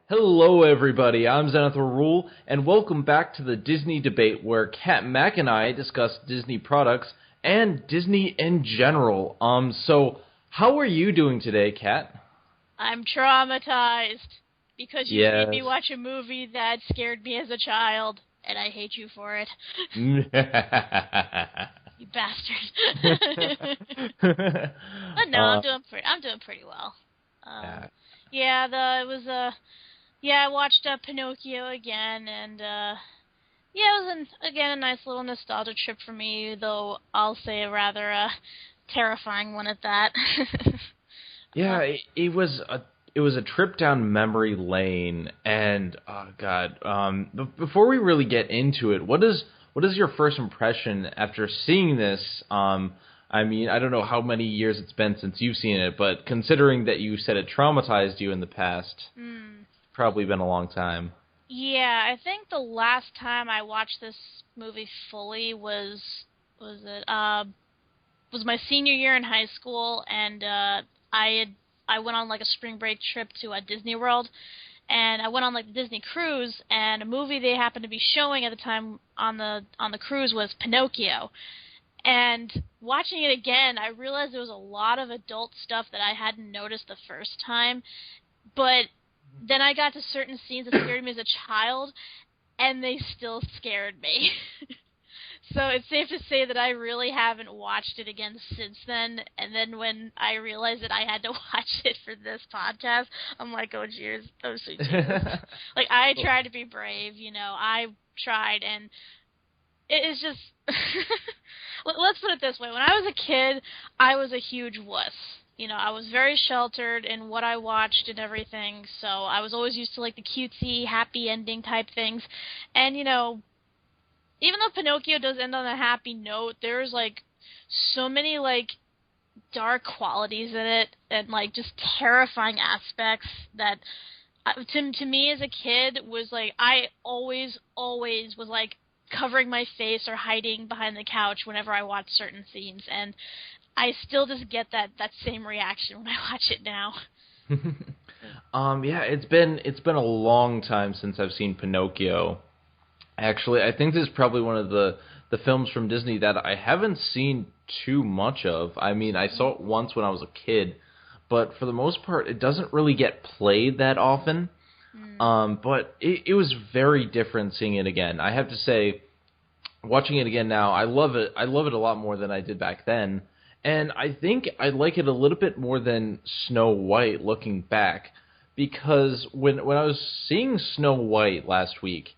Hello, everybody. I'm Zenith Rule, and welcome back to the Disney Debate, where Kat Mack and I discuss Disney products and Disney in general. So how are you doing today, Kat? I'm traumatized because you made me Yes. watch a movie that scared me as a child, and I hate you for it. You bastard. But no, uh, I'm doing pretty well. Um, yeah. yeah, I watched Pinocchio again, and yeah, it was again a nice little nostalgia trip for me, though I'll say a rather terrifying one at that. Yeah, uh, it was a trip down memory lane, and oh god, before we really get into it, what is your first impression after seeing this? I mean, I don't know how many years it's been since you've seen it, but considering that you said it traumatized you in the past, hmm. probably been a long time. Yeah, I think the last time I watched this movie fully was it was my senior year in high school, and I went on like a spring break trip to Disney World, and I went on like the Disney cruise, and a movie they happened to be showing at the time on the cruise was Pinocchio. And watching it again, I realized there was a lot of adult stuff that I hadn't noticed the first time, but then I got to certain scenes that scared me as a child, and they still scared me. So it's safe to say that I really haven't watched it again since then. And then when I realized that I had to watch it for this podcast, I'm like, oh jeez, oh sweet Jesus. Like I tried to be brave, I tried, and it is just. Let's put it this way: when I was a kid, I was a huge wuss. I was very sheltered in what I watched and everything, so I was always used to like the cutesy, happy ending type things. And even though Pinocchio does end on a happy note, there's like so many like dark qualities in it and like just terrifying aspects that to me as a kid was like I always was like covering my face or hiding behind the couch whenever I watched certain scenes, and I still just get that same reaction when I watch it now. Yeah, it's been a long time since I've seen Pinocchio. Actually, I think this is probably one of the films from Disney that I haven't seen too much of. I mean, I saw it once when I was a kid, but for the most part, it doesn't really get played that often. Mm. But it was very different seeing it again. I have to say, watching it again now, I love it. I love it a lot more than I did back then, and I think I like it a little bit more than Snow White looking back, because when I was seeing Snow White last week,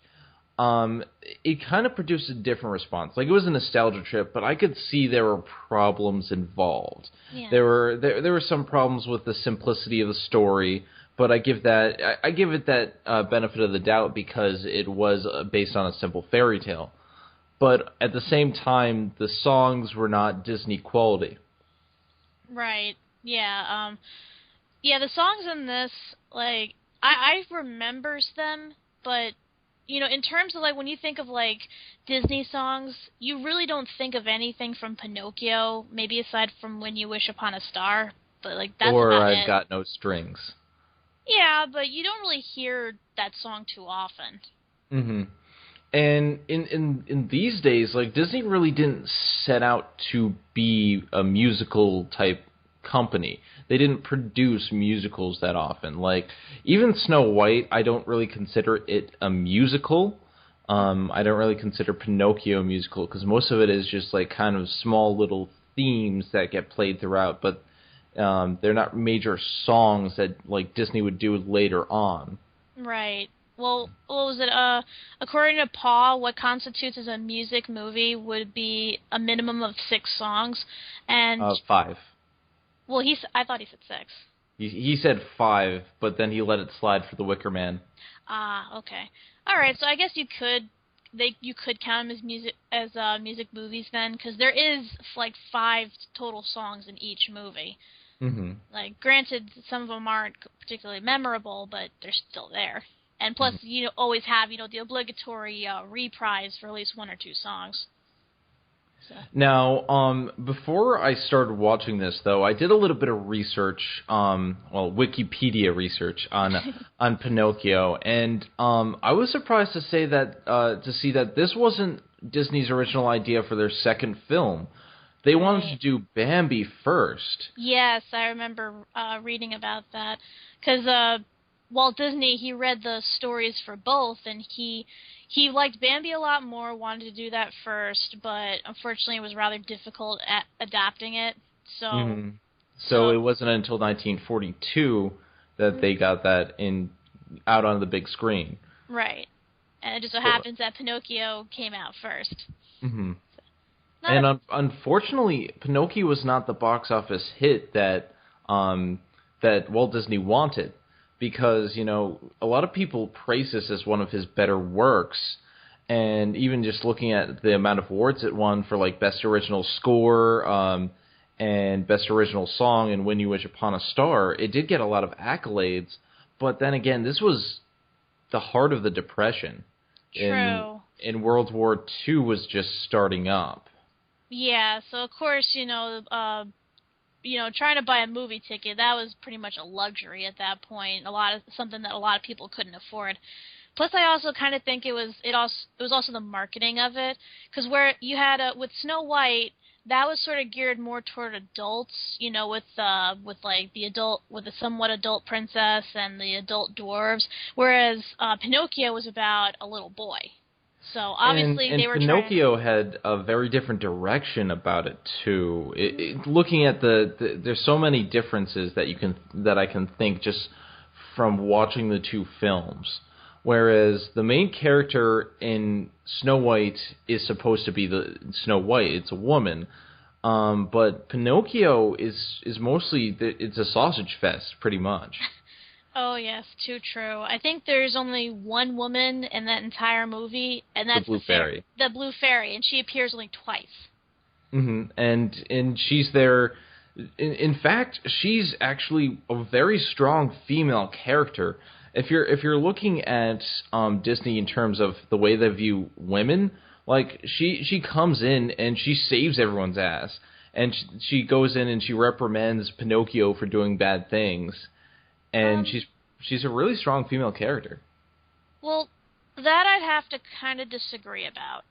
it kind of produced a different response. Like it was a nostalgia trip, but I could see there were problems involved. Yeah. There were some problems with the simplicity of the story, but I give it that benefit of the doubt because it was based on a simple fairy tale. But at the same time, the songs were not Disney quality. Right. Yeah. Yeah, the songs in this, like, I remembers them, but in terms of like when you think of like Disney songs, you really don't think of anything from Pinocchio, maybe aside from When You Wish Upon a Star, but like that's Or about I've it. got no strings. Yeah, but you don't really hear that song too often. hmm And in these days, like Disney really didn't set out to be a musical type company. They didn't produce musicals that often. Like even Snow White, I don't really consider it a musical. I don't really consider Pinocchio a musical because most of it is just like kind of small little themes that get played throughout, but they're not major songs that like Disney would do later on. Right. Well, what was it? According to Paul, what constitutes as a music movie would be a minimum of 6 songs, and Five. well, I thought he said 6. He said five, but then he let it slide for the Wicker Man. Ah, okay. All right. So I guess you could count them as music movies then, because there is like 5 total songs in each movie. hmm Like, granted, some of them aren't particularly memorable, but they're still there. And plus, always have the obligatory reprise for at least 1 or 2 songs. So. Now, before I started watching this, though, I did a little bit of research, Wikipedia research on Pinocchio, and I was surprised to see that this wasn't Disney's original idea for their second film. They wanted to do Bambi first. Yes, I remember reading about that, because Walt Disney, he read the stories for both, and he liked Bambi a lot more, wanted to do that first, but unfortunately it was rather difficult at adapting it. So it wasn't until 1942 that they got that out on the big screen. Right. And it just so happens that Pinocchio came out first. Mm-hmm. Unfortunately, Pinocchio was not the box office hit that Walt Disney wanted. Because, a lot of people praise this as one of his better works, and even just looking at the amount of awards it won for, like, Best Original Score and Best Original Song and When You Wish Upon a Star, it did get a lot of accolades, but then again, this was the heart of the Depression. True. And World War II was just starting up. Yeah, so of course, trying to buy a movie ticket, that was pretty much a luxury at that point. Something that a lot of people couldn't afford. Plus, I also kind of think it was also the marketing of it, because where you had with Snow White, that was sort of geared more toward adults, with the somewhat adult princess and the adult dwarves, whereas Pinocchio was about a little boy. So obviously and they were Pinocchio had a very different direction about it too. Looking at there's so many differences that I can think just from watching the two films. Whereas the main character in Snow White is supposed to be the Snow White; it's a woman. But Pinocchio is mostly it's a sausage fest, pretty much. Oh, yes, too true. I think there's only one woman in that entire movie, and that's the Blue Fairy. The Blue Fairy, and she appears only twice. Mm-hmm. And she's there. In fact, she's actually a very strong female character. If you're looking at Disney in terms of the way they view women, like she comes in and she saves everyone's ass, and she goes in and she reprimands Pinocchio for doing bad things. And she's a really strong female character. Well, that I'd have to kind of disagree about.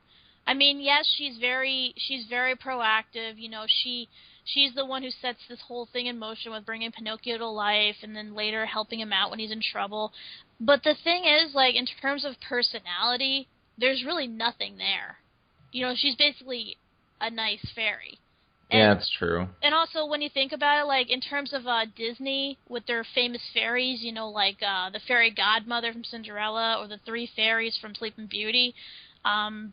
I mean, yes, she's very proactive. She's the one who sets this whole thing in motion with bringing Pinocchio to life, and then later helping him out when he's in trouble. But the thing is, like, in terms of personality, there's really nothing there. She's basically a nice fairy. Yeah, that's true. And also, when you think about it, like, in terms of Disney, with their famous fairies, like the fairy godmother from Cinderella, or the three fairies from Sleeping Beauty, when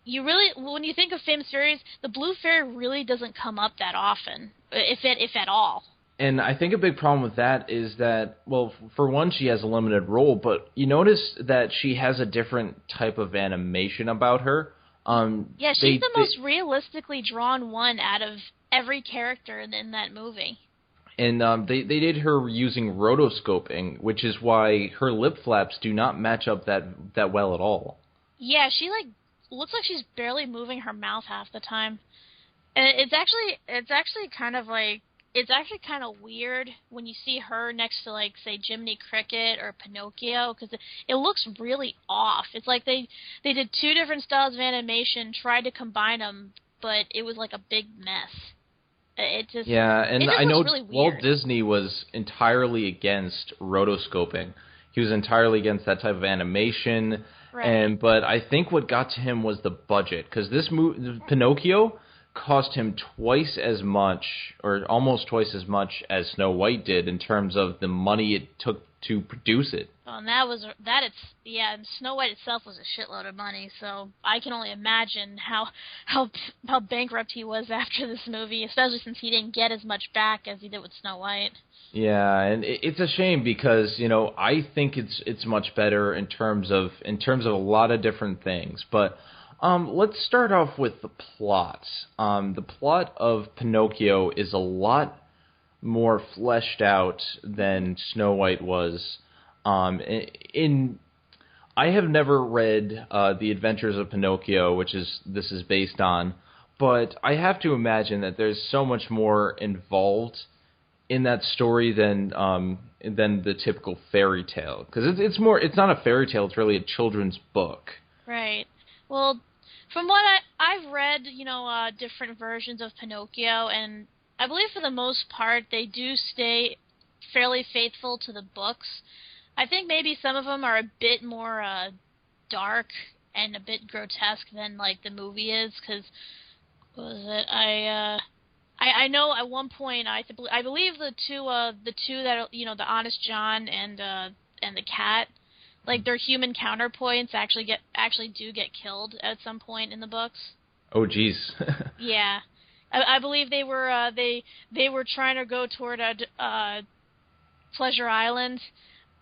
you think of famous fairies, the Blue Fairy really doesn't come up that often, if at all. And I think a big problem with that is that, well, for one, she has a limited role, but you notice that she has a different type of animation about her. Yeah, she's the most realistically drawn one out of every character in that movie. And they did her using rotoscoping, which is why her lip flaps do not match up that well at all. Yeah, she looks like she's barely moving her mouth half the time. And it's actually kind of weird when you see her next to, like, say, Jiminy Cricket or Pinocchio, because it looks really off. It's like they did two different styles of animation, tried to combine them, but it was like a big mess. I know really Walt Disney was entirely against rotoscoping. He was entirely against that type of animation. Right. But I think what got to him was the budget, because this Pinocchio cost him twice as much, or almost twice as much, as Snow White did in terms of the money it took to produce it. Well, and and Snow White itself was a shitload of money, so I can only imagine how bankrupt he was after this movie, especially since he didn't get as much back as he did with Snow White. Yeah, and it's a shame because, I think it's much better in terms of a lot of different things, but let's start off with the plot. The plot of Pinocchio is a lot more fleshed out than Snow White was. I have never read The Adventures of Pinocchio, which this is based on, but I have to imagine that there's so much more involved in that story than the typical fairy tale, because it's not a fairy tale, it's really a children's book. Right. Well, from what I've read, different versions of Pinocchio, and I believe for the most part they do stay fairly faithful to the books. I think maybe some of them are a bit more dark and a bit grotesque than like the movie is, because what was it? I know at one point I believe the two that the Honest John and the cat, like their human counterpoints actually do get killed at some point in the books. Oh, geez. Yeah, I believe they were trying to go toward Pleasure Island,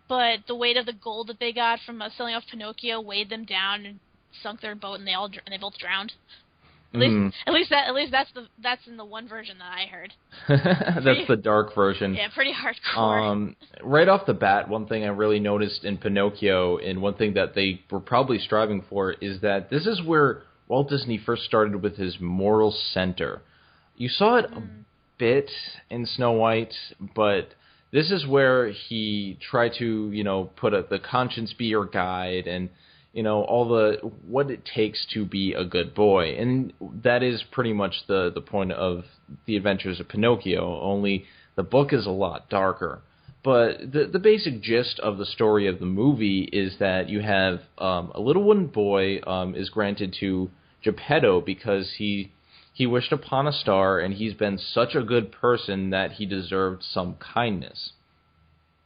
but the weight of the gold that they got from selling off Pinocchio weighed them down and sunk their boat, and they both drowned. At least that's in the one version that I heard. That's the dark version. Yeah, pretty hardcore. Right off the bat, one thing I really noticed in Pinocchio, and one thing that they were probably striving for, is that this is where Walt Disney first started with his moral center. You saw it a bit in Snow White, but this is where he tried to, put the conscience be your guide, and all what it takes to be a good boy. And that is pretty much the point of The Adventures of Pinocchio, only the book is a lot darker. But the basic gist of the story of the movie is that you have a little wooden boy is granted to Geppetto because he wished upon a star, and he's been such a good person that he deserved some kindness.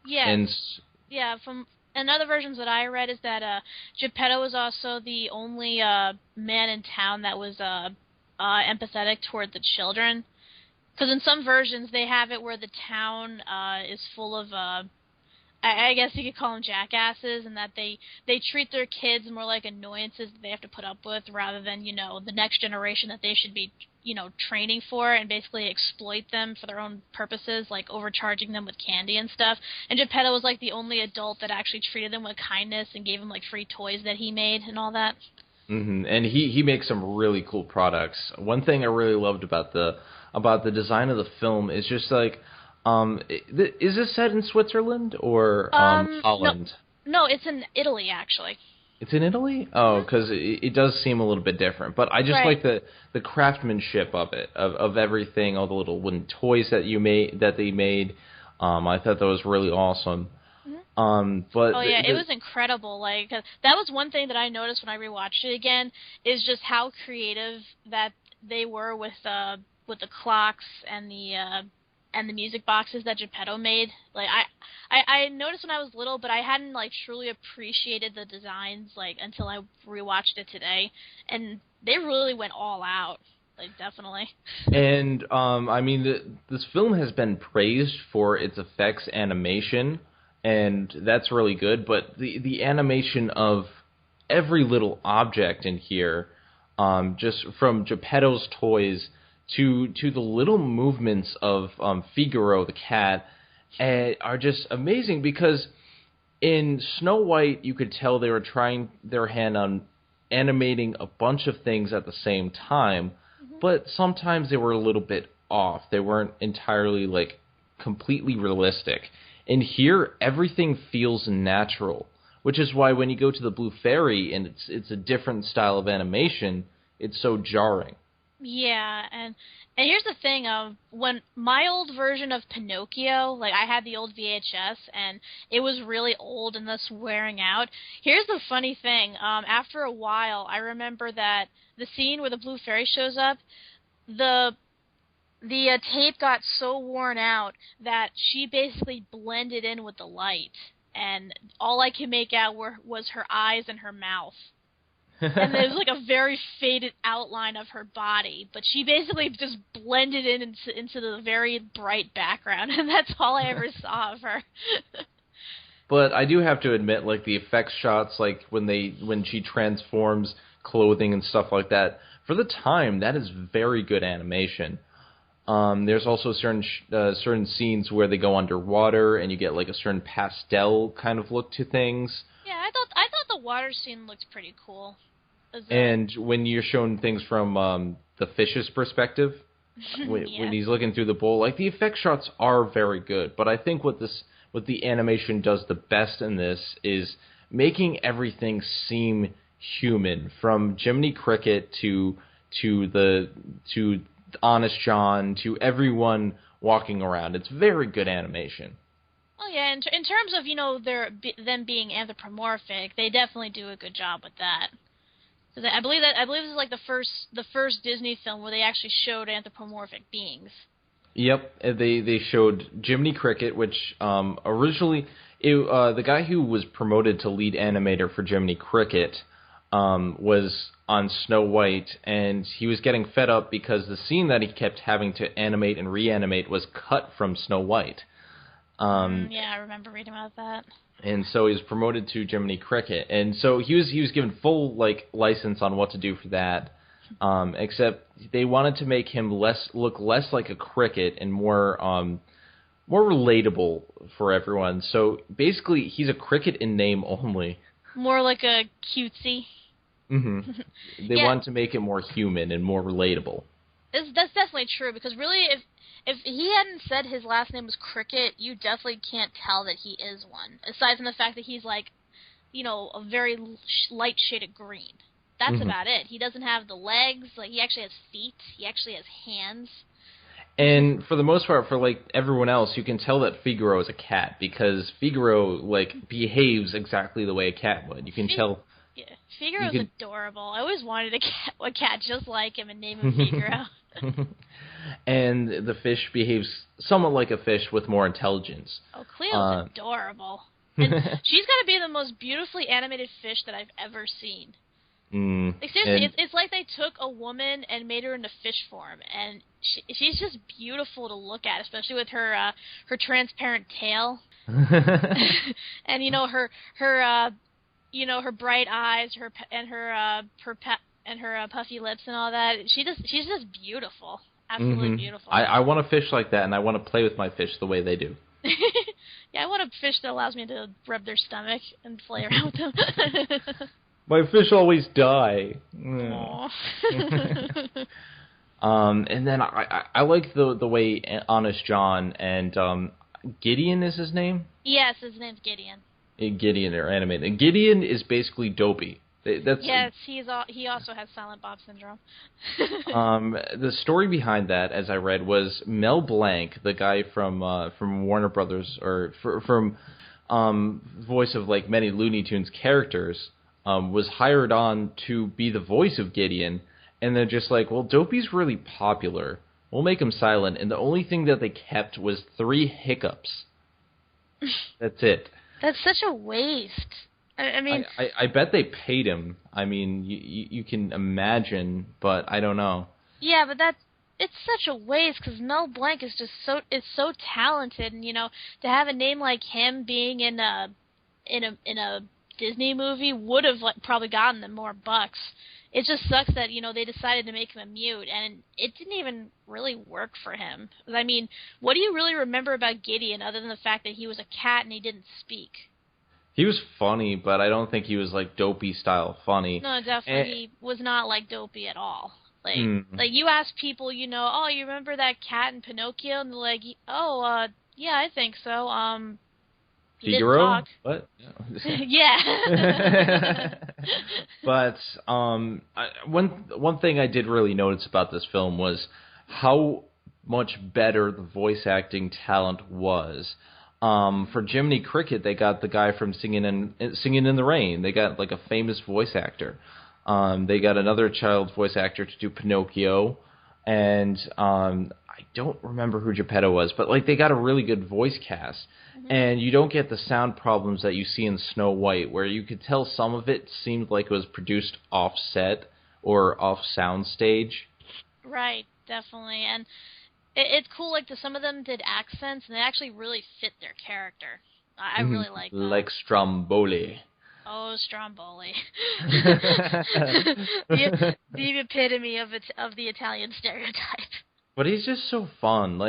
Yes. From... And other versions that I read is that Geppetto was also the only man in town that was empathetic toward the children. Because in some versions they have it where the town is full of, I guess you could call them jackasses, and that they treat their kids more like annoyances that they have to put up with rather than, the next generation that they should be, training for, and basically exploit them for their own purposes, like overcharging them with candy and stuff. And Geppetto was like the only adult that actually treated them with kindness and gave them like free toys that he made and all that. Mm-hmm. And he makes some really cool products. One thing I really loved about the design of the film is just like, is this set in Switzerland or Holland? No, it's in Italy actually. It's in Italy? Oh, because it does seem a little bit different. But I just like the craftsmanship of it, of everything, all the little wooden toys that they made. I thought that was really awesome. But it was incredible. Like that was one thing that I noticed when I rewatched it again, is just how creative that they were with the clocks and the music boxes that Geppetto made. Like I noticed when I was little, but I hadn't like truly appreciated the designs like until I rewatched it today, and they really went all out. Like definitely. And I mean, this film has been praised for its effects animation, and that's really good. But the animation of every little object in here, just from Geppetto's toys to the little movements of Figaro the cat, are just amazing, because in Snow White you could tell they were trying their hand on animating a bunch of things at the same time, but sometimes they were a little bit off. They weren't entirely like completely realistic. And here everything feels natural, which is why when you go to the Blue Fairy and it's a different style of animation, it's so jarring. Yeah, and here's the thing, when my old version of Pinocchio, like I had the old VHS, and it was really old and thus wearing out. Here's the funny thing, after a while, I remember that the scene where the Blue Fairy shows up, the tape got so worn out that she basically blended in with the light, and all I could make out was her eyes and her mouth. And there's like a very faded outline of her body, but she basically just blended into the very bright background, and that's all I ever saw of her. But I do have to admit, like the effects shots, like when she transforms clothing and stuff like that, for the time, that is very good animation. There's also certain scenes where they go underwater, and you get like a certain pastel kind of look to things. Yeah, I thought the water scene looked pretty cool. And when you're shown things from the fish's perspective, when he's looking through the bowl, like, the effect shots are very good. But I think what the animation does the best in this is making everything seem human, from Jiminy Cricket to Honest John to everyone walking around. It's very good animation. Oh yeah, in terms of them being anthropomorphic, they definitely do a good job with that. I believe this is like the first Disney film where they actually showed anthropomorphic beings. Yep, they showed Jiminy Cricket, which originally the guy who was promoted to lead animator for Jiminy Cricket was on Snow White, and he was getting fed up because the scene that he kept having to animate and reanimate was cut from Snow White. Yeah, I remember reading about that. And so he was promoted to Jiminy Cricket, and so he was given full license on what to do for that. Except they wanted to make him look less like a cricket and more relatable for everyone. So basically, he's a cricket in name only. More like a cutesy. Mm-hmm. They wanted to make it more human and more relatable. That's definitely true, because really, if he hadn't said his last name was Cricket, you definitely can't tell that he is one. Aside from the fact that he's a very light shaded green. That's about it. He doesn't have the legs. He actually has feet. He actually has hands. And for the most part, for everyone else, you can tell that Figaro is a cat, because Figaro behaves exactly the way a cat would. You can tell. Yeah, Figaro's adorable. I always wanted a cat just like him and name him Figaro. And the fish behaves somewhat like a fish with more intelligence. Oh, Cleo's adorable. And she's got to be the most beautifully animated fish that I've ever seen. Seriously, it's like they took a woman and made her into fish form, and she's just beautiful to look at, especially with her transparent tail, and her bright eyes, her puffy lips and all that. She's just beautiful, absolutely beautiful. I want a fish like that, and I want to play with my fish the way they do. Yeah, I want a fish that allows me to rub their stomach and play around with them. My fish always die. And then I like the way Honest John and Gideon is his name? Yes, his name's Gideon. Gideon are animated. And Gideon is basically dopey. Yes, he also has Silent Bob syndrome. The story behind that, as I read, was Mel Blanc, the guy from Warner Brothers, or from voice of many Looney Tunes characters, was hired on to be the voice of Gideon, and they're just well, Dopey's really popular. We'll make him silent, and the only thing that they kept was 3 hiccups. That's it. That's such a waste. I mean, I bet they paid him. I mean, you can imagine, but I don't know. Yeah, but it's such a waste, because Mel Blanc is just so talented, and to have a name like him being in a Disney movie would have probably gotten them more bucks. It just sucks that they decided to make him a mute, and it didn't even really work for him. I mean, what do you really remember about Gideon other than the fact that he was a cat and he didn't speak? He was funny, but I don't think he was Dopey style funny. No, definitely he was not Dopey at all. You ask people, oh, you remember that cat in Pinocchio? And they're like, oh, yeah, I think so. Figaro? What? Yeah. But one thing I did really notice about this film was how much better the voice acting talent was. For Jiminy Cricket, they got the guy from Singing in the Rain. They got a famous voice actor. They got another child voice actor to do Pinocchio, and I don't remember who Geppetto was, but they got a really good voice cast. Mm-hmm. And you don't get the sound problems that you see in Snow White, where you could tell some of it seemed like it was produced off-set or off-soundstage. Right, definitely. And it's cool, some of them did accents, and they actually really fit their character. I really like that. Like Stromboli. Oh, Stromboli. the epitome of the Italian stereotype. But he's just so fun.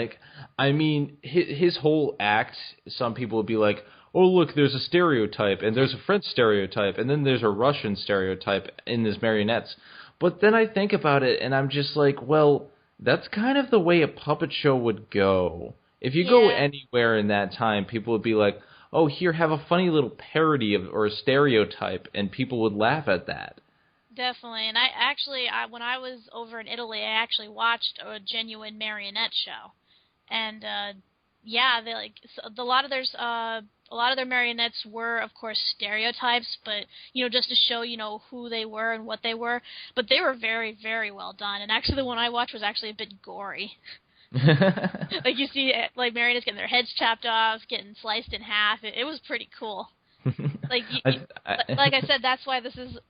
I mean, his whole act, some people would be like, oh, look, there's a stereotype, and there's a French stereotype, and then there's a Russian stereotype in this marionettes. But then I think about it, and I'm just like, well, that's kind of the way a puppet show would go. If you go anywhere in that time, people would be like, oh, here, have a funny little parody of or a stereotype, and people would laugh at that. Definitely, and when I was over in Italy, I actually watched a genuine marionette show, and they a lot of their marionettes were, of course, stereotypes, but just to show who they were and what they were, but they were very, very well done, and actually the one I watched was actually a bit gory. Like you see, like marionettes getting their heads chopped off, getting sliced in half. It was pretty cool. Like I said, that's why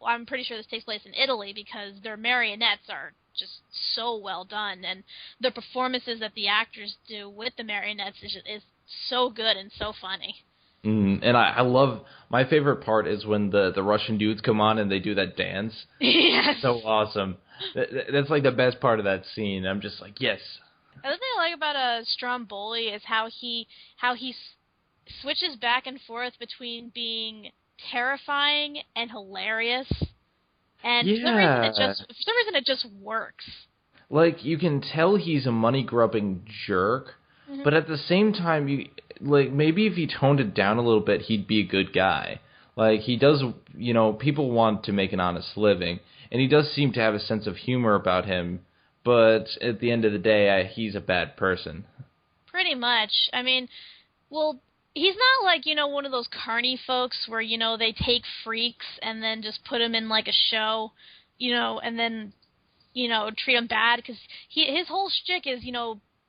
I'm pretty sure this takes place in Italy, because their marionettes are just so well done, and the performances that the actors do with the marionettes is so good and so funny. And I love, my favorite part is when the Russian dudes come on and they do that dance. Yes. So awesome. That's like the best part of that scene. I'm just like, yes. The other thing I like about Stromboli is how he switches back and forth between being terrifying and hilarious, and for some reason it just works. Like, you can tell he's a money-grubbing jerk, but at the same time, maybe if he toned it down a little bit, he'd be a good guy. Like, he does, people want to make an honest living, and he does seem to have a sense of humor about him, but at the end of the day, he's a bad person. Pretty much. I mean, well, he's not like, one of those carny folks where, they take freaks and then just put them in, like, a show, and then, treat them bad, because his whole shtick is,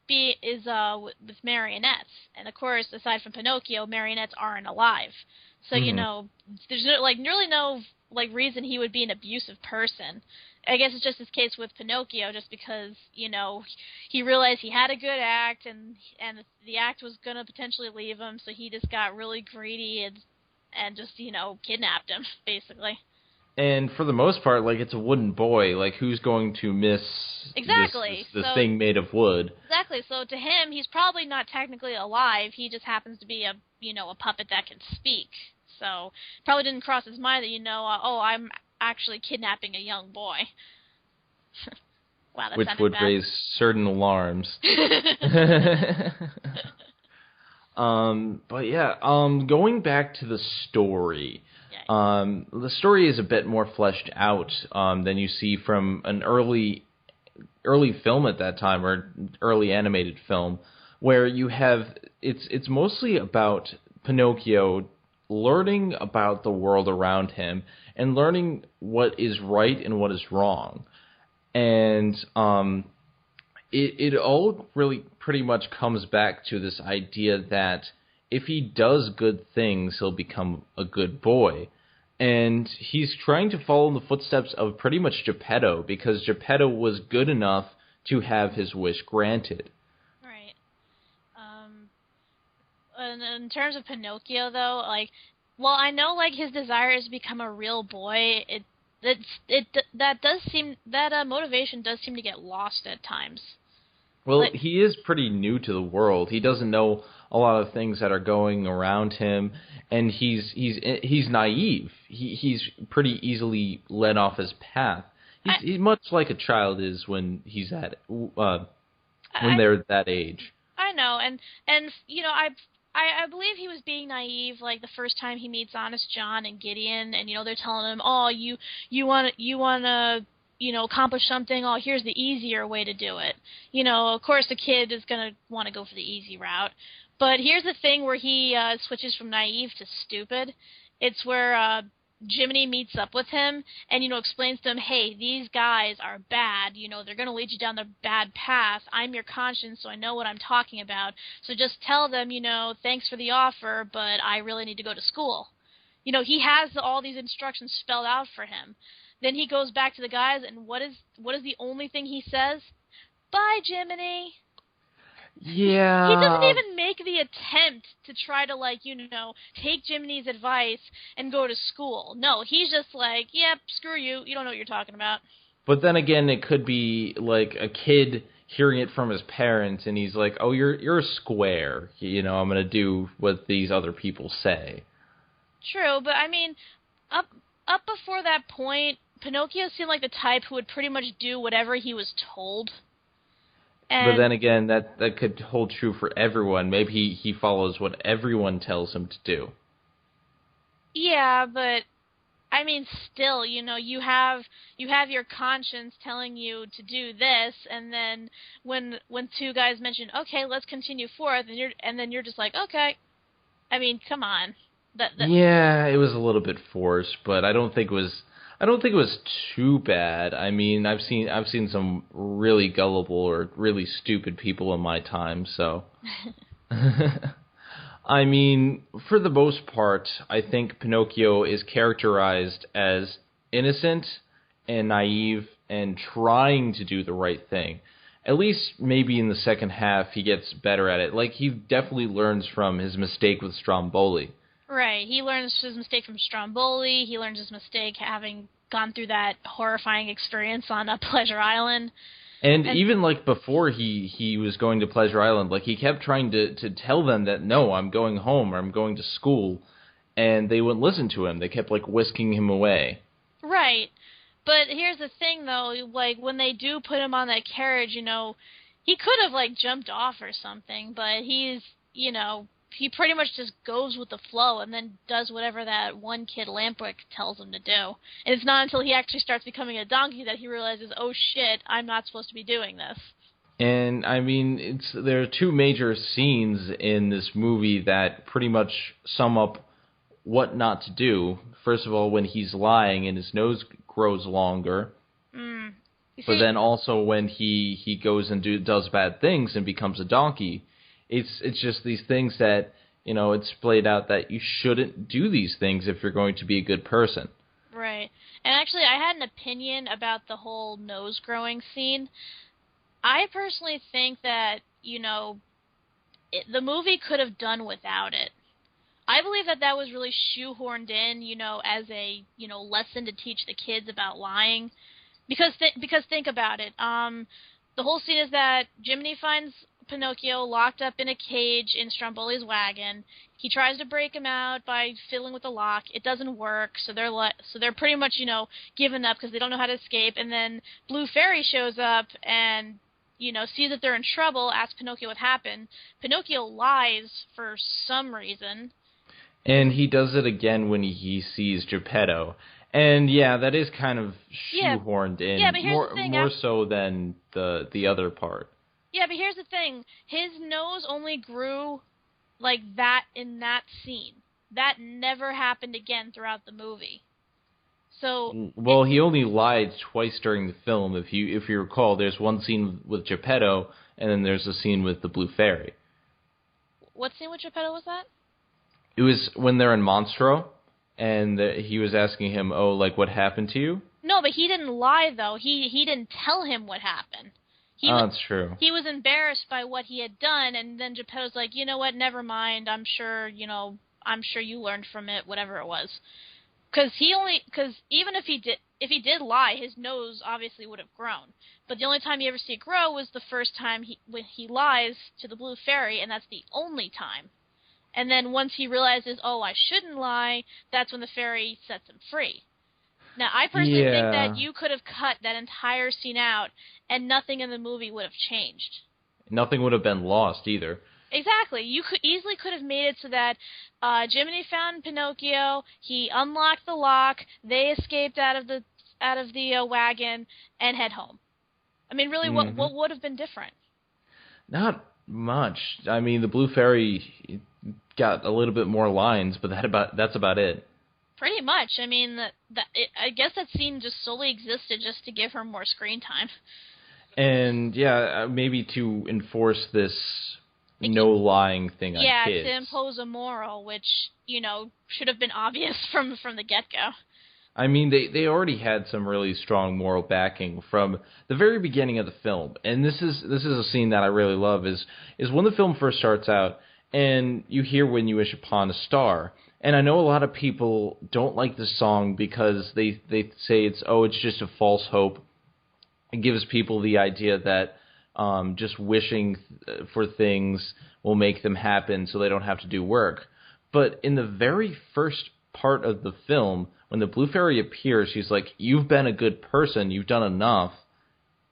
with marionettes. And, of course, aside from Pinocchio, marionettes aren't alive. So, there's really no reason he would be an abusive person. I guess it's just his case with Pinocchio, just because, he realized he had a good act, and the act was going to potentially leave him, so he just got really greedy and just, kidnapped him, basically. And for the most part, it's a wooden boy. Like, who's going to miss this thing made of wood? Exactly. So to him, he's probably not technically alive. He just happens to be a puppet that can speak. So probably didn't cross his mind that, I'm actually kidnapping a young boy. Wow, that which would bad. Raise certain alarms. But yeah, going back to the story. The story is a bit more fleshed out than you see from an early film at that time, or early animated film, where you have it's mostly about Pinocchio learning about the world around him and learning what is right and what is wrong. And it all really pretty much comes back to this idea that if he does good things, he'll become a good boy. And he's trying to follow in the footsteps of pretty much Geppetto, because Geppetto was good enough to have his wish granted. Right. And in terms of Pinocchio, though, I know, his desire is to become a real boy. That motivation does seem to get lost at times. Well, he is pretty new to the world. He doesn't know a lot of things that are going around him, and he's naive. He's pretty easily led off his path. He's much like a child is when he's when they're that age. I know, and I believe he was being naive, the first time he meets Honest John and Gideon, and they're telling him, oh, you want to accomplish something. Oh, here's the easier way to do it. Of course, the kid is gonna want to go for the easy route. But here's the thing where he switches from naive to stupid. It's where Jiminy meets up with him and, explains to him, hey, these guys are bad. They're going to lead you down the bad path. I'm your conscience, so I know what I'm talking about. So just tell them, thanks for the offer, but I really need to go to school. He has all these instructions spelled out for him. Then he goes back to the guys, and what is the only thing he says? Bye, Jiminy. Yeah. He doesn't even make the attempt to try to, take Jiminy's advice and go to school. No, he's just yep, screw you. You don't know what you're talking about. But then again, it could be, a kid hearing it from his parents, and he's like, "Oh, you're a square. I'm gonna do what these other people say." True, but I mean, up up before that point, Pinocchio seemed like the type who would pretty much do whatever he was told. But And then again, that could hold true for everyone. Maybe he follows what everyone tells him to do. yeah, but I mean, still, you have your conscience telling you to do this, and then when two guys mention, okay, let's continue forth, and then you're just like, okay. I mean, come on. That Yeah, it was a little bit forced, but I don't think it was too bad. I mean, I've seen some really gullible or really stupid people in my time, so I mean, for the most part, I think Pinocchio is characterized as innocent and naive and trying to do the right thing. At least maybe in the second half he gets better at it. Like, he definitely learns from his mistake with Stromboli. right. He learns his mistake from Stromboli. He learns his mistake having gone through that horrifying experience on Pleasure Island. And And even like before he was going to Pleasure Island, like he kept trying to tell them that no, I'm going home or I'm going to school, and they wouldn't listen to him. They kept like whisking him away. right. But here's the thing, though. Like, when they do put him on that carriage, he could have, like, jumped off or something, but he pretty much just goes with the flow and then does whatever that one kid, Lampwick, tells him to do. And it's not until he actually starts becoming a donkey that he realizes, oh shit, I'm not supposed to be doing this. And I mean, there are two major scenes in this movie that pretty much sum up what not to do. First of all, when he's lying and his nose grows longer. Mm. You But see, then also when he goes and does bad things and becomes a donkey, it's just these things that, it's played out that you shouldn't do these things if you're going to be a good person. right. And actually, I had an opinion about the whole nose growing scene. I personally think that, the movie could have done without it. I believe that was really shoehorned in, as a, lesson to teach the kids about lying. Because think about it. The whole scene is that Jiminy finds Pinocchio locked up in a cage in Stromboli's wagon. He tries to break him out by fiddling with the lock. It doesn't work, so they're pretty much, giving up because they don't know how to escape. And then Blue Fairy shows up and sees that they're in trouble, asks Pinocchio what happened. Pinocchio lies for some reason. And he does it again when he sees Geppetto. And yeah, that is kind of shoehorned in. Yeah, but here's the thing. More so than the other part. Yeah, but here's the thing. His nose only grew like that in that scene. That never happened again throughout the movie. So Well, he only lied twice during the film. If you recall, there's one scene with Geppetto, and then there's a scene with the Blue Fairy. what scene with Geppetto was that? It was when they're in Monstro, and he was asking him, "Oh, like what happened to you?" No, but he didn't lie though. He didn't tell him what happened. That's true. He was embarrassed by what he had done, and then Geppetto's like, you know what? Never mind. I'm sure you learned from it, whatever it was. Because even if he did lie, his nose obviously would have grown. But the only time you ever see it grow was the first time when he lies to the Blue Fairy, and that's the only time. And then once he realizes, oh, I shouldn't lie, that's when the fairy sets him free. Now, I personally think that you could have cut that entire scene out, and nothing in the movie would have changed. Nothing would have been lost either. Exactly. You could have made it so that Jiminy found Pinocchio, he unlocked the lock, they escaped out of the wagon, and head home. I mean, really, what would have been different? Not much. I mean, the Blue Fairy got a little bit more lines, but that's about it. Pretty much. I mean, I guess that scene just solely existed just to give her more screen time. And yeah, maybe to enforce this no lying thing on kids. Yeah, to impose a moral, which should have been obvious from the get-go. I mean, they already had some really strong moral backing from the very beginning of the film, and this is a scene that I really love. Is when the film first starts out, and you hear "When You Wish Upon a Star." And I know a lot of people don't like this song because they say it's just a false hope. It gives people the idea that just wishing for things will make them happen so they don't have to do work. But in the very first part of the film, when the Blue Fairy appears, she's like, "You've been a good person, you've done enough,